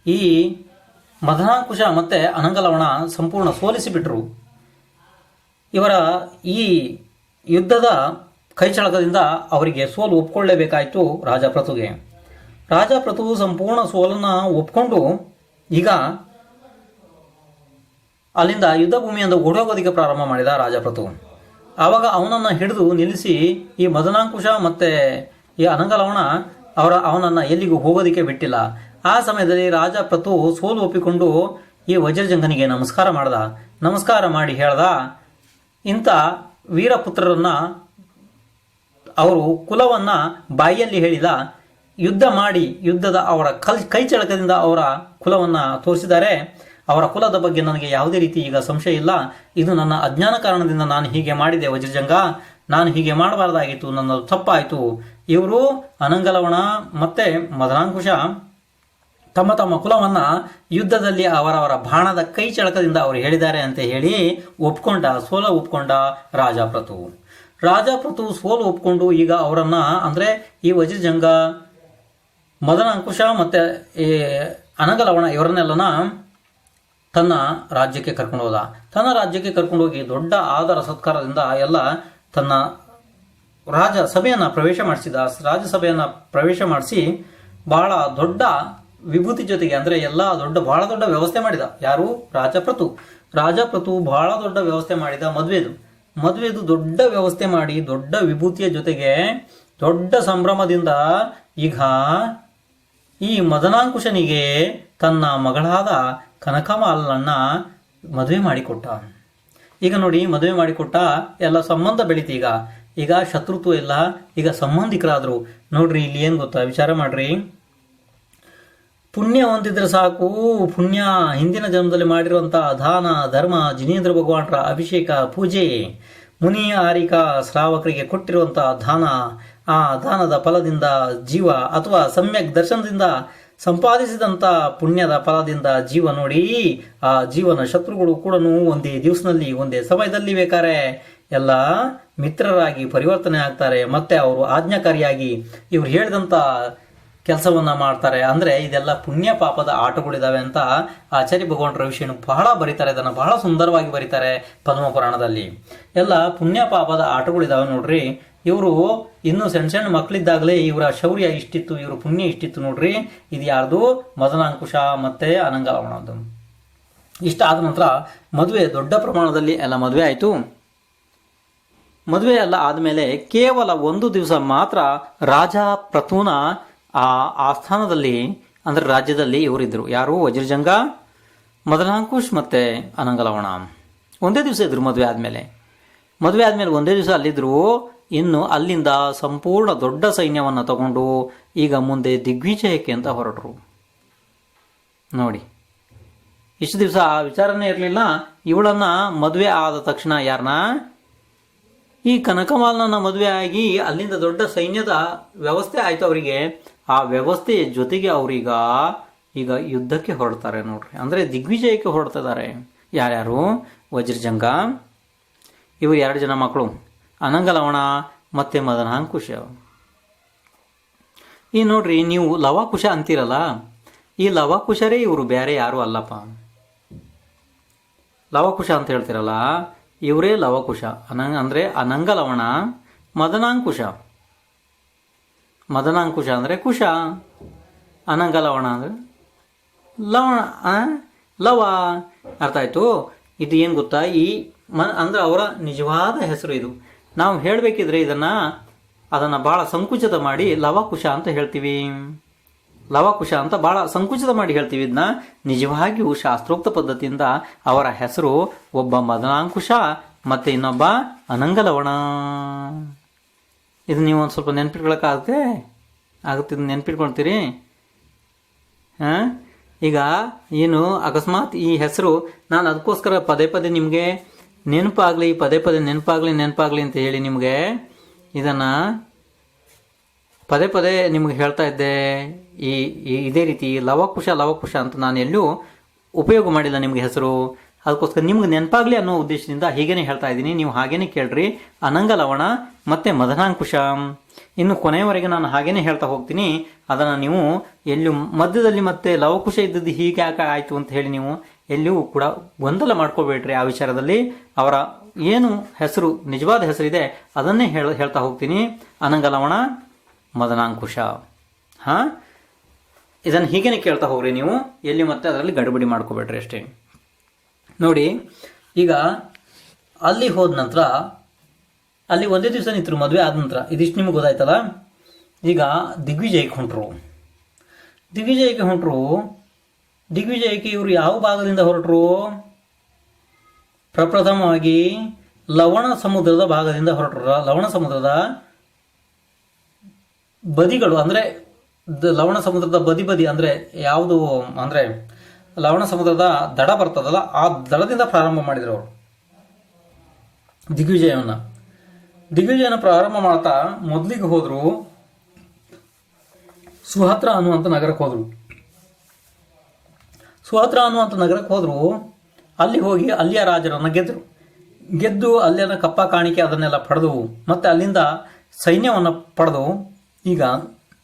ಈ ಮದನಾಂಕುಶ ಮತ್ತು ಅನಂಗಲವಣ ಸಂಪೂರ್ಣ ಸೋಲಿಸಿಬಿಟ್ರು. ಇವರ ಈ ಯುದ್ಧದ ಕೈಚಳಕದಿಂದ ಅವರಿಗೆ ಸೋಲು ಒಪ್ಕೊಳ್ಳೇಬೇಕಾಯಿತು ರಾಜ ಪ್ರತು ಸಂಪೂರ್ಣ ಸೋಲನ್ನು ಒಪ್ಕೊಂಡು ಈಗ ಅಲ್ಲಿಂದ ಯುದ್ಧ ಭೂಮಿಯಿಂದ ಓಡೋಗೋದಕ್ಕೆ ಪ್ರಾರಂಭ ಮಾಡಿದ ರಾಜ ಪ್ರತು. ಆವಾಗ ಅವನನ್ನು ಹಿಡಿದು ನಿಲ್ಲಿಸಿ ಈ ಮದನಾಂಕುಶ ಮತ್ತು ಈ ಅನಂಗಲವಣ ಅವನನ್ನು ಎಲ್ಲಿಗೂ ಹೋಗೋದಕ್ಕೆ ಬಿಟ್ಟಿಲ್ಲ. ಆ ಸಮಯದಲ್ಲಿ ರಾಜ ಪ್ರತು ಸೋಲು ಒಪ್ಪಿಕೊಂಡು ಈ ವಜ್ರಜಂಗನಿಗೆ ನಮಸ್ಕಾರ ಮಾಡಿ ಹೇಳ್ದ, ಇಂಥ ವೀರಪುತ್ರರನ್ನು ಅವರು ಕುಲವನ್ನು ಬಾಯಿಯಲ್ಲಿ ಹೇಳಿದ, ಯುದ್ಧ ಮಾಡಿ ಯುದ್ಧದ ಅವರ ಕೈಚಳಕದಿಂದ ಅವರ ಕುಲವನ್ನು ತೋರಿಸಿದ್ದಾರೆ. ಅವರ ಕುಲದ ಬಗ್ಗೆ ನನಗೆ ಯಾವುದೇ ರೀತಿ ಈಗ ಸಂಶಯ ಇಲ್ಲ. ಇದು ನನ್ನ ಅಜ್ಞಾನ ಕಾರಣದಿಂದ ನಾನು ಹೀಗೆ ಮಾಡಿದೆ ವಜ್ರಜಂಗ, ನಾನು ಹೀಗೆ ಮಾಡಬಾರ್ದಾಗಿತ್ತು, ನನ್ನ ತಪ್ಪಾಯಿತು. ಇವರು ಅನಂಗಲವಣ ಮತ್ತು ಮದನಾಂಕುಶ ತಮ್ಮ ತಮ್ಮ ಕುಲವನ್ನು ಯುದ್ಧದಲ್ಲಿ ಅವರವರ ಬಾಣದ ಕೈ ಚಳಕದಿಂದ ಅವರು ಹೇಳಿದ್ದಾರೆ ಅಂತ ಹೇಳಿ ಸೋಲು ಒಪ್ಕೊಂಡ ರಾಜ ಪ್ರತು ಸೋಲು ಒಪ್ಕೊಂಡು ಈಗ ಅವರನ್ನು ಅಂದರೆ ಈ ವಜ್ರಜಂಗ, ಮದನಾಂಕುಶ ಮತ್ತು ಈ ಅನಂಗಲವಣ ಇವರನ್ನೆಲ್ಲನ ತನ್ನ ರಾಜ್ಯಕ್ಕೆ ಕರ್ಕೊಂಡು ಹೋಗಿ ದೊಡ್ಡ ಆದರ ಸತ್ಕಾರದಿಂದ ಎಲ್ಲ ತನ್ನ ರಾಜಸಭೆಯನ್ನು ಪ್ರವೇಶ ಮಾಡಿಸಿ ಬಹಳ ದೊಡ್ಡ ವಿಭೂತಿ ಜೊತೆಗೆ ಅಂದರೆ ಎಲ್ಲ ಬಹಳ ದೊಡ್ಡ ವ್ಯವಸ್ಥೆ ಮಾಡಿದ. ಯಾರು? ರಾಜ ಪ್ರತು ಬಹಳ ದೊಡ್ಡ ವ್ಯವಸ್ಥೆ ಮಾಡಿದ. ಮದುವೆದು ದೊಡ್ಡ ವ್ಯವಸ್ಥೆ ಮಾಡಿ ದೊಡ್ಡ ವಿಭೂತಿಯ ಜೊತೆಗೆ ದೊಡ್ಡ ಸಂಭ್ರಮದಿಂದ ಈಗ ಈ ಮದನಾಂಕುಶನಿಗೆ ತನ್ನ ಮಗಳಾದ ಕನಕಮಾಲನನ್ನ ಮದುವೆ ಮಾಡಿಕೊಟ್ಟ. ಈಗ ನೋಡಿ, ಮದುವೆ ಮಾಡಿಕೊಟ್ಟ, ಎಲ್ಲ ಸಂಬಂಧ ಬೆಳೀತಿ. ಈಗ ಶತ್ರುತ್ವ ಇಲ್ಲ, ಈಗ ಸಂಬಂಧಿಕರಾದ್ರು. ನೋಡ್ರಿ ಇಲ್ಲಿ ಏನು ಗೊತ್ತಾ, ವಿಚಾರ ಮಾಡ್ರಿ. ಪುಣ್ಯ ಹೊಂದಿದ್ರೆ ಸಾಕು, ಪುಣ್ಯ ಹಿಂದಿನ ಜನ್ಮದಲ್ಲಿ ಮಾಡಿರುವಂಥ ದಾನ ಧರ್ಮ, ಜಿನೇಂದ್ರ ಭಗವಾನರ ಅಭಿಷೇಕ ಪೂಜೆ, ಮುನಿ ಆರಿಕ ಶ್ರಾವಕರಿಗೆ ಕೊಟ್ಟಿರುವಂಥ ದಾನ, ಆ ದಾನದ ಫಲದಿಂದ ಜೀವ ಅಥವಾ ಸಮ್ಯಕ್ ದರ್ಶನದಿಂದ ಸಂಪಾದಿಸಿದಂಥ ಪುಣ್ಯದ ಫಲದಿಂದ ಜೀವ ನೋಡಿ, ಆ ಜೀವನ ಶತ್ರುಗಳು ಕೂಡ ಒಂದೇ ದಿವಸದಲ್ಲಿ ಒಂದೇ ಸಮಯದಲ್ಲಿ ಬೇಕಾರೆ ಎಲ್ಲ ಮಿತ್ರರಾಗಿ ಪರಿವರ್ತನೆ ಆಗ್ತಾರೆ. ಮತ್ತೆ ಅವರು ಆಜ್ಞಾಕಾರಿಯಾಗಿ ಇವ್ರು ಹೇಳಿದಂಥ ಕೆಲಸವನ್ನ ಮಾಡ್ತಾರೆ. ಅಂದರೆ ಇದೆಲ್ಲ ಪುಣ್ಯ ಪಾಪದ ಆಟಗಳಿದಾವೆ ಅಂತ ಆಚಾರ್ಯ ಭಗವಾನರ ವಿಷಯನು ಬಹಳ ಬರೀತಾರೆ. ಇದನ್ನು ಬಹಳ ಸುಂದರವಾಗಿ ಬರೀತಾರೆ ಪದ್ಮಪುರಾಣದಲ್ಲಿ. ಎಲ್ಲ ಪುಣ್ಯ ಪಾಪದ ಆಟಗಳಿದಾವೆ ನೋಡ್ರಿ. ಇವರು ಇನ್ನೂ ಸಣ್ಣ ಸಣ್ಣ ಮಕ್ಕಳಿದ್ದಾಗಲೇ ಇವರ ಶೌರ್ಯ ಇಷ್ಟಿತ್ತು, ಇವರು ಪುಣ್ಯ ಇಷ್ಟಿತ್ತು ನೋಡ್ರಿ. ಇದು ಯಾರ್ದು? ಮದನಾಂಕುಶ ಮತ್ತೆ ಅನಂಗಲವಣದ್ದು. ಇಷ್ಟ ಆದ ನಂತರ ಮದುವೆ ದೊಡ್ಡ ಪ್ರಮಾಣದಲ್ಲಿ ಎಲ್ಲ ಮದುವೆ ಆಯಿತು. ಮದುವೆ ಎಲ್ಲ ಆದಮೇಲೆ ಕೇವಲ ಒಂದು ದಿವಸ ಮಾತ್ರ ರಾಜ ಪ್ರತೂನ ಆ ಆಸ್ಥಾನದಲ್ಲಿ ಅಂದರೆ ರಾಜ್ಯದಲ್ಲಿ ಇವರಿದ್ದರು. ಯಾರು? ವಜ್ರಜಂಗ, ಮದನಾಂಕುಶ್ ಮತ್ತೆ ಅನಂಗಲವಣ. ಒಂದೇ ದಿವಸ ಇದ್ರು ಮದುವೆ ಆದಮೇಲೆ. ಮದುವೆ ಆದಮೇಲೆ ಒಂದೇ ದಿವಸ ಅಲ್ಲಿದ್ದರು. ಇನ್ನು ಅಲ್ಲಿಂದ ಸಂಪೂರ್ಣ ದೊಡ್ಡ ಸೈನ್ಯವನ್ನು ತಗೊಂಡು ಈಗ ಮುಂದೆ ದಿಗ್ವಿಜಯಕ್ಕೆ ಅಂತ ಹೊರಟರು. ನೋಡಿ, ಇಷ್ಟು ದಿವಸ ಆ ವಿಚಾರನೇ ಇರಲಿಲ್ಲ. ಇವಳನ್ನ ಮದುವೆ ಆದ ತಕ್ಷಣ ಯಾರನ್ನ? ಈ ಕನಕಮಾಲನ ಮದುವೆ ಆಗಿ ಅಲ್ಲಿಂದ ದೊಡ್ಡ ಸೈನ್ಯದ ವ್ಯವಸ್ಥೆ ಆಯಿತು ಅವರಿಗೆ. ಆ ವ್ಯವಸ್ಥೆಯ ಜೊತೆಗೆ ಅವರೀಗ ಈಗ ಯುದ್ಧಕ್ಕೆ ಹೊರಡ್ತಾರೆ ನೋಡ್ರಿ. ಅಂದರೆ ದಿಗ್ವಿಜಯಕ್ಕೆ ಹೊರಡ್ತಿದ್ದಾರೆ. ಯಾರ್ಯಾರು? ವಜ್ರಜಂಗ, ಇವರು 2 ಜನ ಮಕ್ಕಳು, ಅನಂಗಲವಣ ಮತ್ತೆ ಮದನಾಂಕುಶ. ಈ ನೋಡ್ರಿ, ನೀವು ಲವಕುಶ ಅಂತೀರಲ್ಲ, ಈ ಲವಕುಶರೇ ಇವರು, ಬೇರೆ ಯಾರು ಅಲ್ಲಪ್ಪ. ಲವಕುಶ ಅಂತ ಹೇಳ್ತಿರಲ್ಲ, ಇವರೇ ಲವಕುಶ. ಅಂದರೆ ಅನಂಗಲವಣ, ಮದನಾಂಕುಶ. ಮದನಾಂಕುಶ ಅಂದರೆ ಕುಶ, ಅನಂಗಲವಣ ಅಂದರೆ ಲವಣ, ಲವ. ಅರ್ಥ ಆಯ್ತು? ಇದು ಏನು ಗೊತ್ತಾ? ಈ ಅಂದ್ರೆ ಅವರ ನಿಜವಾದ ಹೆಸರು ಇದು. ನಾವು ಹೇಳಬೇಕಿದ್ರೆ ಅದನ್ನು ಭಾಳ ಸಂಕುಚಿತ ಮಾಡಿ ಲವಕುಶ ಅಂತ ಹೇಳ್ತೀವಿ. ಲವಕುಶ ಅಂತ ಭಾಳ ಸಂಕುಚಿತ ಮಾಡಿ ಹೇಳ್ತೀವಿ. ಇದನ್ನ ನಿಜವಾಗಿಯೂ ಶಾಸ್ತ್ರೋಕ್ತ ಪದ್ಧತಿಯಿಂದ ಅವರ ಹೆಸರು ಒಬ್ಬ ಮದನಾಂಕುಶ ಮತ್ತೆ ಇನ್ನೊಬ್ಬ ಅನಂಗಲವಣ. ಇದು ನೀವು ಒಂದು ಸ್ವಲ್ಪ ನೆನ್ಪಿಟ್ಕೊಳಕ್ಕಾಗುತ್ತೆ? ಇದನ್ನ ನೆನ್ಪಿಟ್ಕೊಳ್ತೀರಿ? ಈಗ ಏನು ಅಕಸ್ಮಾತ್ ಈ ಹೆಸರು ನಾನು ಅದಕ್ಕೋಸ್ಕರ ಪದೇ ಪದೇ ನಿಮಗೆ ನೆನಪಾಗಲಿ, ಪದೇ ಪದೇ ನೆನಪಾಗಲಿ ಅಂತ ಹೇಳಿ ನಿಮಗೆ ಇದನ್ನು ಪದೇ ಪದೇ ನಿಮಗೆ ಹೇಳ್ತಾ ಇದ್ದೆ. ಇದೇ ರೀತಿ ಲವಕುಶ ಅಂತ ನಾನು ಎಲ್ಲೂ ಉಪಯೋಗ ಮಾಡಿಲ್ಲ ನಿಮಗೆ ಹೆಸರು. ಅದಕ್ಕೋಸ್ಕರ ನಿಮ್ಗೆ ನೆನಪಾಗಲಿ ಅನ್ನೋ ಉದ್ದೇಶದಿಂದ ಹೀಗೇನೆ ಹೇಳ್ತಾ ಇದ್ದೀನಿ. ನೀವು ಹಾಗೇನೆ ಕೇಳ್ರಿ. ಅನಂಗಲವಣ ಮತ್ತೆ ಮದನಾಂಕುಶ. ಇನ್ನು ಕೊನೆಯವರೆಗೆ ನಾನು ಹಾಗೇನೆ ಹೇಳ್ತಾ ಹೋಗ್ತೀನಿ. ಅದನ್ನು ನೀವು ಎಲ್ಲೂ ಮಧ್ಯದಲ್ಲಿ ಮತ್ತೆ ಲವಕುಶ ಇದ್ದದ್ದು ಹೀಗೆ ಯಾಕೆ ಆಯಿತು ಅಂತ ಹೇಳಿ ನೀವು ಎಲ್ಲಿಯೂ ಕೂಡ ಗೊಂದಲ ಮಾಡ್ಕೋಬೇಡ್ರಿ. ಆ ವಿಚಾರದಲ್ಲಿ ಅವರ ಏನು ಹೆಸರು, ನಿಜವಾದ ಹೆಸರಿದೆ ಅದನ್ನೇ ಹೇಳ್ತಾ ಹೋಗ್ತೀನಿ. ಅನಂಗಲವಣ, ಮದನಾಂಕುಶ. ಇದನ್ನು ಹೀಗೇನೆ ಕೇಳ್ತಾ ಹೋಗ್ರಿ ನೀವು, ಎಲ್ಲಿ ಮತ್ತೆ ಅದರಲ್ಲಿ ಗಡಿಬಿಡಿ ಮಾಡ್ಕೋಬೇಡ್ರಿ ಅಷ್ಟೇ. ನೋಡಿ, ಈಗ ಅಲ್ಲಿ ಹೋದ ನಂತರ ಅಲ್ಲಿ ಒಂದೇ ದಿವಸ ನಿಂತರು ಮದುವೆ ಆದ ನಂತರ. ಇದಿಷ್ಟು ನಿಮ್ಗೆ ಗೊತ್ತಾಯ್ತಲ್ಲ. ಈಗ ದಿಗ್ವಿಜಯಕ್ಕೆ ಹೊಂಟರು. ದಿಗ್ವಿಜಯಕ್ಕೆ ಇವರು ಯಾವ ಭಾಗದಿಂದ ಹೊರಟರು? ಪ್ರಪ್ರಥಮವಾಗಿ ಲವಣ ಸಮುದ್ರದ ಭಾಗದಿಂದ ಹೊರಟರು. ಲವಣ ಸಮುದ್ರದ ಬದಿಗಳು ಅಂದರೆ ಲವಣ ಸಮುದ್ರದ ಬದಿ ಅಂದರೆ ಯಾವುದು ಅಂದರೆ ಲವಣ ಸಮುದ್ರದ ದಡ ಬರ್ತದಲ್ಲ, ಆ ದಡದಿಂದ ಪ್ರಾರಂಭ ಮಾಡಿದರು ಅವರು ದಿಗ್ವಿಜಯನ ಪ್ರಾರಂಭ ಮಾಡ್ತಾ ಮೊದಲಿಗೆ ಹೋದ್ರು ಸುಹತ್ರ ಅನ್ನುವಂಥ ನಗರಕ್ಕೆ ಹೋದ್ರು. ಅಲ್ಲಿ ಹೋಗಿ ಅಲ್ಲಿಯ ರಾಜರನ್ನು ಗೆದ್ದು ಅಲ್ಲಿನ ಕಪ್ಪ ಕಾಣಿಕೆ ಅದನ್ನೆಲ್ಲ ಪಡೆದು ಮತ್ತೆ ಅಲ್ಲಿಂದ ಸೈನ್ಯವನ್ನು ಪಡೆದು ಈಗ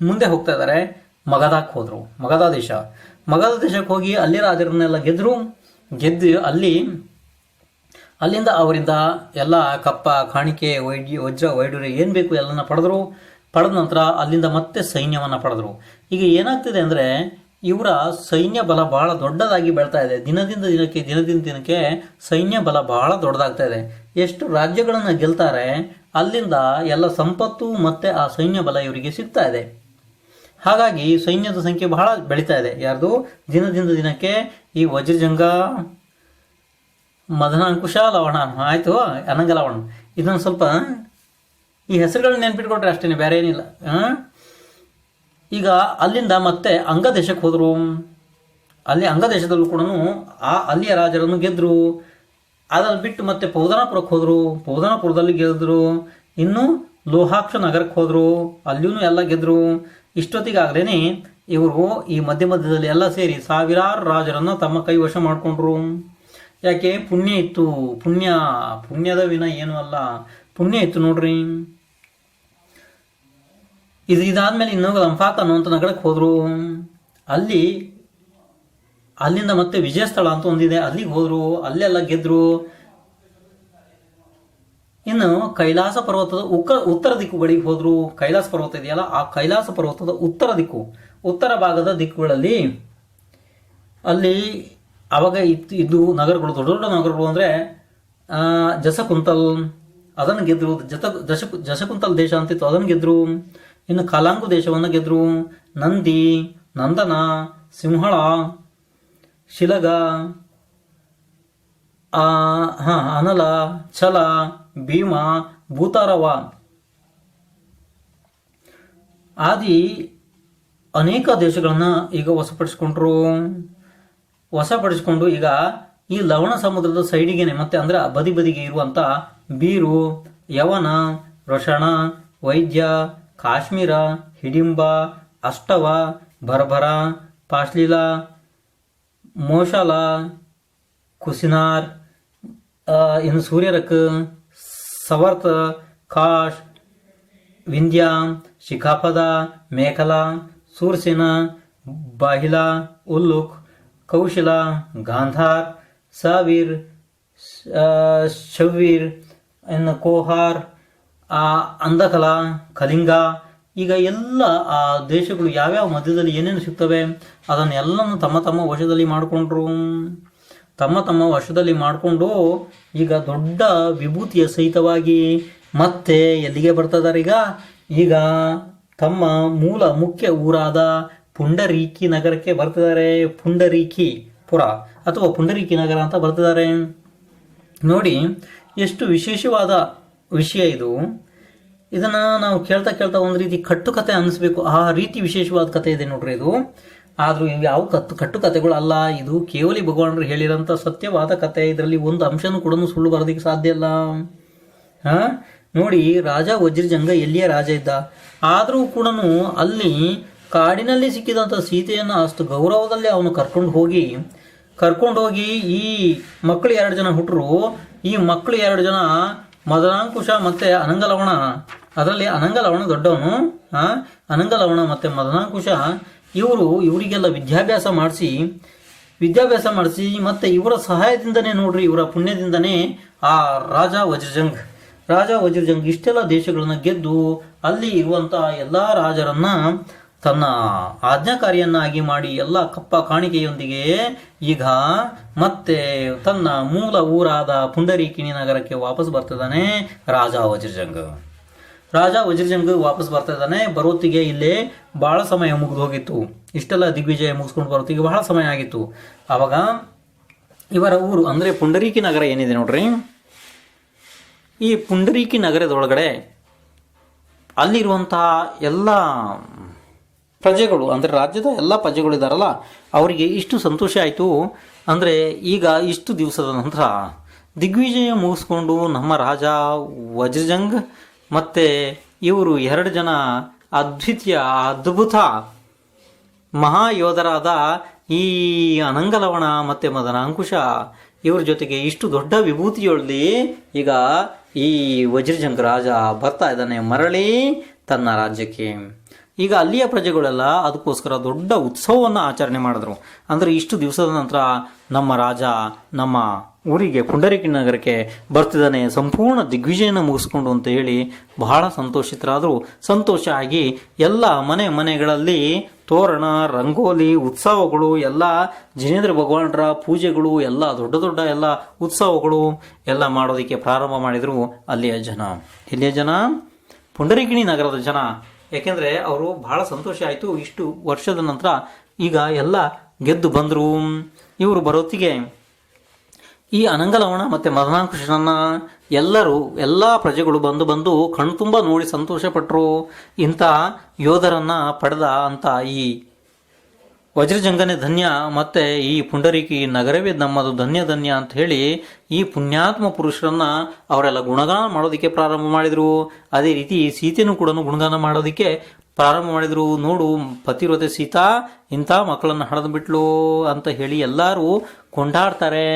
ಮುಂದೆ ಹೋಗ್ತಾ ಇದ್ದಾರೆ. ಮಗಧಕ್ಕೆ ಹೋದರು. ಮಗಧ ದೇಶಕ್ಕೆ ಹೋಗಿ ಅಲ್ಲಿ ರಾಜರನ್ನೆಲ್ಲ ಗೆದ್ದು ಅಲ್ಲಿಂದ ಅವರಿಂದ ಎಲ್ಲ ಕಪ್ಪ ಕಾಣಿಕೆ ವಜ್ರ ವೈಡೂರ್ಯ ಏನು ಬೇಕು ಎಲ್ಲನ ಪಡೆದ ನಂತರ ಅಲ್ಲಿಂದ ಮತ್ತೆ ಸೈನ್ಯವನ್ನು ಪಡೆದರು. ಈಗ ಏನಾಗ್ತಿದೆ ಅಂದರೆ ಇವರ ಸೈನ್ಯ ಬಲ ಬಹಳ ದೊಡ್ಡದಾಗಿ ಬೆಳ್ತಾ ಇದೆ. ದಿನದಿಂದ ದಿನಕ್ಕೆ ಸೈನ್ಯ ಬಲ ಬಹಳ ದೊಡ್ಡದಾಗ್ತಾ ಇದೆ. ಎಷ್ಟು ರಾಜ್ಯಗಳನ್ನು ಗೆಲ್ತಾರೆ ಅಲ್ಲಿಂದ ಎಲ್ಲ ಸಂಪತ್ತು ಮತ್ತೆ ಆ ಸೈನ್ಯ ಬಲ ಇವರಿಗೆ ಸಿಗ್ತಾ ಇದೆ. ಹಾಗಾಗಿ ಸೈನ್ಯದ ಸಂಖ್ಯೆ ಬಹಳ ಬೆಳೀತಾ ಇದೆ. ಯಾರ್ದು? ದಿನದಿಂದ ದಿನಕ್ಕೆ ಈ ವಜ್ರಜಂಗ, ಮದನಾಂಕುಶ, ಲವಣ ಆಯಿತು, ಅನಂಗಲವಣ. ಇದೊಂದು ಸ್ವಲ್ಪ ಈ ಹೆಸರುಗಳನ್ನ ನೆನ್ಪಿಟ್ಕೊಟ್ರೆ ಅಷ್ಟೇ, ಬೇರೆ ಏನಿಲ್ಲ. ಈಗ ಅಲ್ಲಿಂದ ಮತ್ತೆ ಅಂಗದೇಶಕ್ಕೆ ಹೋದರು. ಅಲ್ಲಿ ಅಂಗದೇಶದಲ್ಲೂ ಕೂಡ ಅಲ್ಲಿಯ ರಾಜರನ್ನು ಗೆದ್ದರು. ಅದನ್ನು ಬಿಟ್ಟು ಮತ್ತೆ ಪೌದನಾಪುರಕ್ಕೆ ಹೋದರು. ಪೌದನಾಪುರದಲ್ಲಿ ಗೆದ್ದರು. ಇನ್ನು ಲೋಹಾಕ್ಷ ನಗರಕ್ಕೆ ಹೋದರು. ಅಲ್ಲಿಯೂ ಎಲ್ಲ ಗೆದ್ದರು. ಇಷ್ಟೊತ್ತಿಗಾಗಲೇ ಇವರು ಈ ಮಧ್ಯದಲ್ಲಿ ಎಲ್ಲ ಸೇರಿ ಸಾವಿರಾರು ರಾಜರನ್ನು ತಮ್ಮ ಕೈವಶ ಮಾಡಿಕೊಂಡ್ರು. ಯಾಕೆ? ಪುಣ್ಯ ಇತ್ತು. ಪುಣ್ಯದ ವಿನ ಏನೂ ಅಲ್ಲ, ಪುಣ್ಯ ಇತ್ತು ನೋಡ್ರಿ. ಇದಾದ್ಮೇಲೆ ಇನ್ನೂ ಲಂಫಾಕ್ ಅನ್ನುವಂಥ ನಗರಕ್ಕೆ ಹೋದರು. ಅಲ್ಲಿಂದ ಮತ್ತೆ ವಿಜಯ ಸ್ಥಳ ಅಂತ ಒಂದಿದೆ, ಅಲ್ಲಿಗೆ ಹೋದರು. ಅಲ್ಲೆಲ್ಲ ಗೆದ್ರು. ಇನ್ನು ಕೈಲಾಸ ಪರ್ವತದ ಉತ್ತರ ದಿಕ್ಕುಗಳಿಗೆ ಹೋದ್ರು. ಕೈಲಾಸ ಪರ್ವತ ಇದೆಯಲ್ಲ, ಆ ಕೈಲಾಸ ಪರ್ವತದ ಉತ್ತರ ದಿಕ್ಕು, ಉತ್ತರ ಭಾಗದ ದಿಕ್ಕುಗಳಲ್ಲಿ ಅಲ್ಲಿ ಅವಾಗ ಇದು ನಗರಗಳು, ದೊಡ್ಡ ದೊಡ್ಡ ನಗರಗಳು ಅಂದರೆ ಜಸಕುಂತಲ್, ಅದನ್ನು ಗೆದ್ರು. ಜಸಕುಂತಲ್ ದೇಶ ಅಂತಿತ್ತು, ಅದನ್ನು ಗೆದ್ರು. ಇನ್ನು ಕಾಲಾಂಗು ದೇಶವನ್ನು ಗೆದ್ರು. ನಂದಿ, ನಂದನ, ಸಿಂಹಳ, ಶಿಲಗ, ಅನಲ, ಛಲ, ಭೀಮ, ಭೂತಾರವ ಆದಿ ಅನೇಕ ದೇಶಗಳನ್ನ ಈಗ ವಶಪಡಿಸಿಕೊಂಡು ಈಗ ಈ ಲವಣ ಸಮುದ್ರದ ಸೈಡಿಗೆನೆ ಮತ್ತೆ ಅಂದ್ರೆ ಬದಿ ಬದಿಗೆ ಇರುವಂತ ಬೀರು, ಯವನ, ರೊಷಣ, ವೈದ್ಯ, ಕಾಶ್ಮೀರ, ಹಿಡಿಂಬ, ಅಷ್ಟವ, ಭರಭರ, ಪಾಶ್ಲೀಲ, ಮೋಶಾಲ, ಕುಸಿನಾರ್, ಇನ್ನು ಸೂರ್ಯರಕ್, ಸವರ್ತ, ಕಾಶ್, ವಿಂಧ್ಯ, ಶಿಖಾಪದ, ಮೇಖಲ, ಸೂರ್ಸಿನ, ಬಾಹಿಲ, ಉಲ್ಲುಕ್, ಕೌಶಲ, ಗಾಂಧಾರ್, ಸಾವಿರ್, ಶವ್ವೀರ್, ಇನ್ನು ಕೋಹಾರ್, ಅಂಧಕಲ, ಕಲಿಂಗ. ಈಗ ಎಲ್ಲ ಆ ದೇಶಗಳು ಯಾವ್ಯಾವ ಮಧ್ಯದಲ್ಲಿ ಏನೇನು ಸಿಗ್ತವೆ ಅದನ್ನೆಲ್ಲನೂ ತಮ್ಮ ವಶದಲ್ಲಿ ಮಾಡಿಕೊಂಡು ಈಗ ದೊಡ್ಡ ವಿಭೂತಿಯ ಸಹಿತವಾಗಿ ಮತ್ತೆ ಎಲ್ಲಿಗೆ ಬರ್ತಿದ್ದಾರೆ? ಈಗ ತಮ್ಮ ಮುಖ್ಯ ಊರಾದ ಪುಂಡರೀಕಿ ನಗರಕ್ಕೆ ಬರ್ತಿದ್ದಾರೆ. ಪುಂಡರೀಕಿ ಪುರ ಅಥವಾ ಪುಂಡರೀಕಿ ನಗರ ಅಂತ ಬರ್ತಿದ್ದಾರೆ. ನೋಡಿ ಎಷ್ಟು ವಿಶೇಷವಾದ ವಿಷಯ ಇದು. ಇದನ್ನ ನಾವು ಕೇಳ್ತಾ ಒಂದು ರೀತಿ ಕಟ್ಟುಕತೆ ಅನಿಸ್ಬೇಕು, ಆ ರೀತಿ ವಿಶೇಷವಾದ ಕತೆ ಇದೆ ನೋಡ್ರಿ ಇದು. ಆದ್ರೂ ಇವು ಯಾವ ಕಟ್ಟುಕತೆಗಳು ಅಲ್ಲ, ಇದು ಕೇವಲಿ ಭಗವಾನರು ಹೇಳಿರೋಂಥ ಸತ್ಯವಾದ ಕತೆ. ಇದರಲ್ಲಿ ಒಂದು ಅಂಶನೂ ಕೂಡ ಸುಳ್ಳು ಬರೋದಕ್ಕೆ ಸಾಧ್ಯ ಇಲ್ಲ. ನೋಡಿ, ರಾಜ ವಜ್ರಜಂಗ ಎಲ್ಲಿಯ ರಾಜ ಇದ್ದ, ಆದರೂ ಕೂಡ ಅಲ್ಲಿ ಕಾಡಿನಲ್ಲಿ ಸಿಕ್ಕಿದಂಥ ಸೀತೆಯನ್ನು ಅಷ್ಟು ಗೌರವದಲ್ಲಿ ಅವನು ಕರ್ಕೊಂಡು ಹೋಗಿ ಈ ಮಕ್ಕಳು 2 ಜನ ಹುಟ್ಟರು. ಈ ಮಕ್ಕಳು 2 ಜನ ಮದನಾಂಕುಶ ಮತ್ತೆ ಅನಂಗಲವಣ. ಅದರಲ್ಲಿ ಅನಂಗಲವಣ ದೊಡ್ಡವನು. ಅನಂಗಲವಣ ಮತ್ತೆ ಮದನಾಂಕುಶ ಇವರಿಗೆಲ್ಲ ವಿದ್ಯಾಭ್ಯಾಸ ಮಾಡಿಸಿ ಮತ್ತೆ ಇವರ ಸಹಾಯದಿಂದನೇ ನೋಡ್ರಿ, ಇವರ ಪುಣ್ಯದಿಂದನೇ ಆ ರಾಜ ವಜ್ರಜಂಗ್ ಇಷ್ಟೆಲ್ಲ ದೇಶಗಳನ್ನ ಗೆದ್ದು ಅಲ್ಲಿ ಇರುವಂತ ಎಲ್ಲಾ ರಾಜರನ್ನ ತನ್ನ ಆಜ್ಞಾಕಾರಿಯನ್ನಾಗಿ ಮಾಡಿ ಎಲ್ಲ ಕಪ್ಪ ಕಾಣಿಕೆಯೊಂದಿಗೆ ಈಗ ಮತ್ತೆ ತನ್ನ ಮೂಲ ಊರಾದ ಪುಂಡರೀಕಿಣಿ ನಗರಕ್ಕೆ ವಾಪಸ್ ಬರ್ತಿದ್ದಾನೆ ರಾಜ ವಜ್ರಜಂಗ್ ವಾಪಸ್ ಬರ್ತಾ ಇದ್ದಾನೆ. ಬರೋತ್ತಿಗೆ ಇಲ್ಲೇ ಬಹಳ ಸಮಯ ಮುಗಿದು ಹೋಗಿತ್ತು. ಇಷ್ಟೆಲ್ಲ ದಿಗ್ವಿಜಯ ಮುಗಿಸ್ಕೊಂಡು ಬರೋತ್ತಿಗೆ ಬಹಳ ಸಮಯ ಆಗಿತ್ತು. ಆವಾಗ ಇವರ ಊರು ಅಂದ್ರೆ ಪುಂಡರೀಕಿ ನಗರ ಏನಿದೆ ನೋಡ್ರಿ, ಈ ಪುಂಡರೀಕಿ ನಗರದೊಳಗಡೆ ಅಲ್ಲಿರುವಂತಹ ಎಲ್ಲ ಪ್ರಜೆಗಳು ಅಂದ್ರೆ ರಾಜ್ಯದ ಎಲ್ಲ ಪ್ರಜೆಗಳು ಇದ್ದಾರಲ್ಲ, ಅವರಿಗೆ ಇಷ್ಟು ಸಂತೋಷ ಆಯಿತು. ಅಂದರೆ ಈಗ ಇಷ್ಟು ದಿವಸದ ನಂತರ ದಿಗ್ವಿಜಯ ಮುಗಿಸ್ಕೊಂಡು ನಮ್ಮ ರಾಜ ವಜ್ರಜಂಗ್ ಮತ್ತೆ ಇವರು 2 ಜನ ಅದ್ಭುತ ಮಹಾಯೋಧರಾದ ಈ ಅನಂಗಲವಣ ಮತ್ತೆ ಮದನಾಂಕುಶ ಇವ್ರ ಜೊತೆಗೆ ಇಷ್ಟು ದೊಡ್ಡ ವಿಭೂತಿಯೊಳಲಿ ಈಗ ಈ ವಜ್ರಜಂಗ್ ರಾಜ ಬರ್ತಾ ಇದ್ದಾನೆ ಮರಳಿ ತನ್ನ ರಾಜ್ಯಕ್ಕೆ. ಈಗ ಅಲ್ಲಿಯ ಪ್ರಜೆಗಳೆಲ್ಲ ಅದಕ್ಕೋಸ್ಕರ ದೊಡ್ಡ ಉತ್ಸವವನ್ನು ಆಚರಣೆ ಮಾಡಿದ್ರು. ಅಂದರೆ ಇಷ್ಟು ದಿವಸದ ನಂತರ ನಮ್ಮ ರಾಜ ನಮ್ಮ ಊರಿಗೆ ಪುಂಡರೀಕಿ ನಗರಕ್ಕೆ ಬರ್ತಿದ್ದಾನೆ, ಸಂಪೂರ್ಣ ದಿಗ್ವಿಜಯನ ಮುಗಿಸ್ಕೊಂಡು ಅಂತ ಹೇಳಿ ಬಹಳ ಸಂತೋಷಿತರಾದರು. ಸಂತೋಷ ಆಗಿ ಎಲ್ಲ ಮನೆಗಳಲ್ಲಿ ತೋರಣ, ರಂಗೋಲಿ, ಉತ್ಸವಗಳು, ಎಲ್ಲ ಜಿನೇಂದ್ರ ಭಗವಾನರ ಪೂಜೆಗಳು, ಎಲ್ಲ ದೊಡ್ಡ ಎಲ್ಲ ಉತ್ಸವಗಳು ಎಲ್ಲ ಮಾಡೋದಕ್ಕೆ ಪ್ರಾರಂಭ ಮಾಡಿದರು ಇಲ್ಲಿಯ ಜನ ಪುಂಡರೀಕಿಣಿ ನಗರದ ಜನ. ಯಾಕೆಂದರೆ ಅವರು ಬಹಳ ಸಂತೋಷ ಆಯಿತು, ಇಷ್ಟು ವರ್ಷದ ನಂತರ ಈಗ ಎಲ್ಲ ಗೆದ್ದು ಬಂದರು. ಇವರು ಬರೋತ್ತಿಗೆ ಈ ಅನಂಗಲವಣ ಮತ್ತು ಮದನಾಂಕುಶನನ್ನ ಎಲ್ಲ ಪ್ರಜೆಗಳು ಬಂದು ಕಣ್ತುಂಬ ನೋಡಿ ಸಂತೋಷಪಟ್ಟರು. ಇಂಥ ಯೋಧರನ್ನ ಪಡೆದ ಅಂತ ಈ ವಜ್ರಜಂಗನೇ ಧನ್ಯ, ಮತ್ತು ಈ ಪುಂಡರೀಕಿ ನಗರವೇ ನಮ್ಮದು ಧನ್ಯ ಅಂತ ಹೇಳಿ ಈ ಪುಣ್ಯಾತ್ಮ ಪುರುಷರನ್ನ ಅವರೆಲ್ಲ ಗುಣಗಾನ ಮಾಡೋದಕ್ಕೆ ಪ್ರಾರಂಭ ಮಾಡಿದರು. ಅದೇ ರೀತಿ ಸೀತೆನೂ ಕೂಡ ಗುಣಗಾನ ಮಾಡೋದಕ್ಕೆ ಪ್ರಾರಂಭ ಮಾಡಿದರು. ನೋಡು, ಪತಿವ್ರತೆ ಸೀತಾ ಇಂಥ ಮಕ್ಕಳನ್ನು ಹಡೆದು ಬಿಟ್ಲು ಅಂತ ಹೇಳಿ ಎಲ್ಲರೂ ಕೊಂಡಾಡ್ತಾರೆ.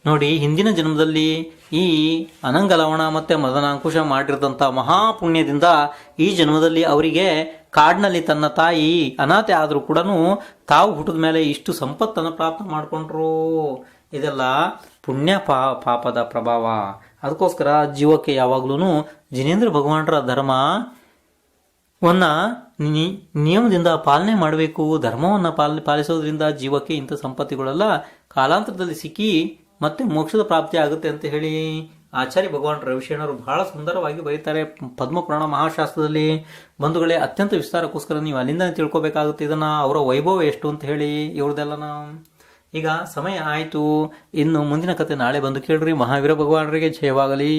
ನೋಡಿ, ಹಿಂದಿನ ಜನ್ಮದಲ್ಲಿ ಈ ಅನಂಗಲವಣ ಮತ್ತು ಮದನಾಂಕುಶ ಮಾಡಿರದಂಥ ಮಹಾಪುಣ್ಯದಿಂದ ಈ ಜನ್ಮದಲ್ಲಿ ಅವರಿಗೆ ಕಾಡಿನಲ್ಲಿ ತನ್ನ ತಾಯಿ ಅನಾಥೆ ಆದರೂ ಕೂಡ ತಾವು ಹುಟ್ಟಿದ ಮೇಲೆ ಇಷ್ಟು ಸಂಪತ್ತನ್ನು ಪ್ರಾಪ್ತ ಮಾಡಿಕೊಂಡ್ರು. ಇದೆಲ್ಲ ಪುಣ್ಯ ಪಾಪದ ಪ್ರಭಾವ. ಅದಕ್ಕೋಸ್ಕರ ಜೀವಕ್ಕೆ ಯಾವಾಗ್ಲೂ ಜಿನೇಂದ್ರ ಭಗವಾನರ ಧರ್ಮವನ್ನ ನಿಯಮದಿಂದ ಪಾಲನೆ ಮಾಡಬೇಕು. ಧರ್ಮವನ್ನು ಪಾಲಿಸೋದ್ರಿಂದ ಜೀವಕ್ಕೆ ಇಂಥ ಸಂಪತ್ತಿಗಳೆಲ್ಲ ಕಾಲಾಂತರದಲ್ಲಿ ಸಿಕ್ಕಿ ಮತ್ತೆ ಮೋಕ್ಷದ ಪ್ರಾಪ್ತಿ ಆಗುತ್ತೆ ಅಂತ ಹೇಳಿ ಆಚಾರ್ಯ ಭಗವಾನ್ ರವಿಶೇಣರು ಬಹಳ ಸುಂದರವಾಗಿ ಬರೀತಾರೆ ಪದ್ಮಪುರಾಣ ಮಹಾಶಾಸ್ತ್ರದಲ್ಲಿ. ಬಂಧುಗಳೇ, ಅತ್ಯಂತ ವಿಸ್ತಾರಕ್ಕೋಸ್ಕರ ನೀವು ಅಲ್ಲಿಂದನೇ ತಿಳ್ಕೊಬೇಕಾಗುತ್ತೆ ಇದನ್ನ, ಅವರ ವೈಭವ ಎಷ್ಟು ಅಂತ ಹೇಳಿ ಇವ್ರದೆಲ್ಲನ. ಈಗ ಸಮಯ ಆಯಿತು, ಇನ್ನು ಮುಂದಿನ ಕತೆ ನಾಳೆ ಬಂದು ಕೇಳ್ರಿ. ಮಹಾವೀರ ಭಗವಾನರಿಗೆ ಜಯವಾಗಲಿ.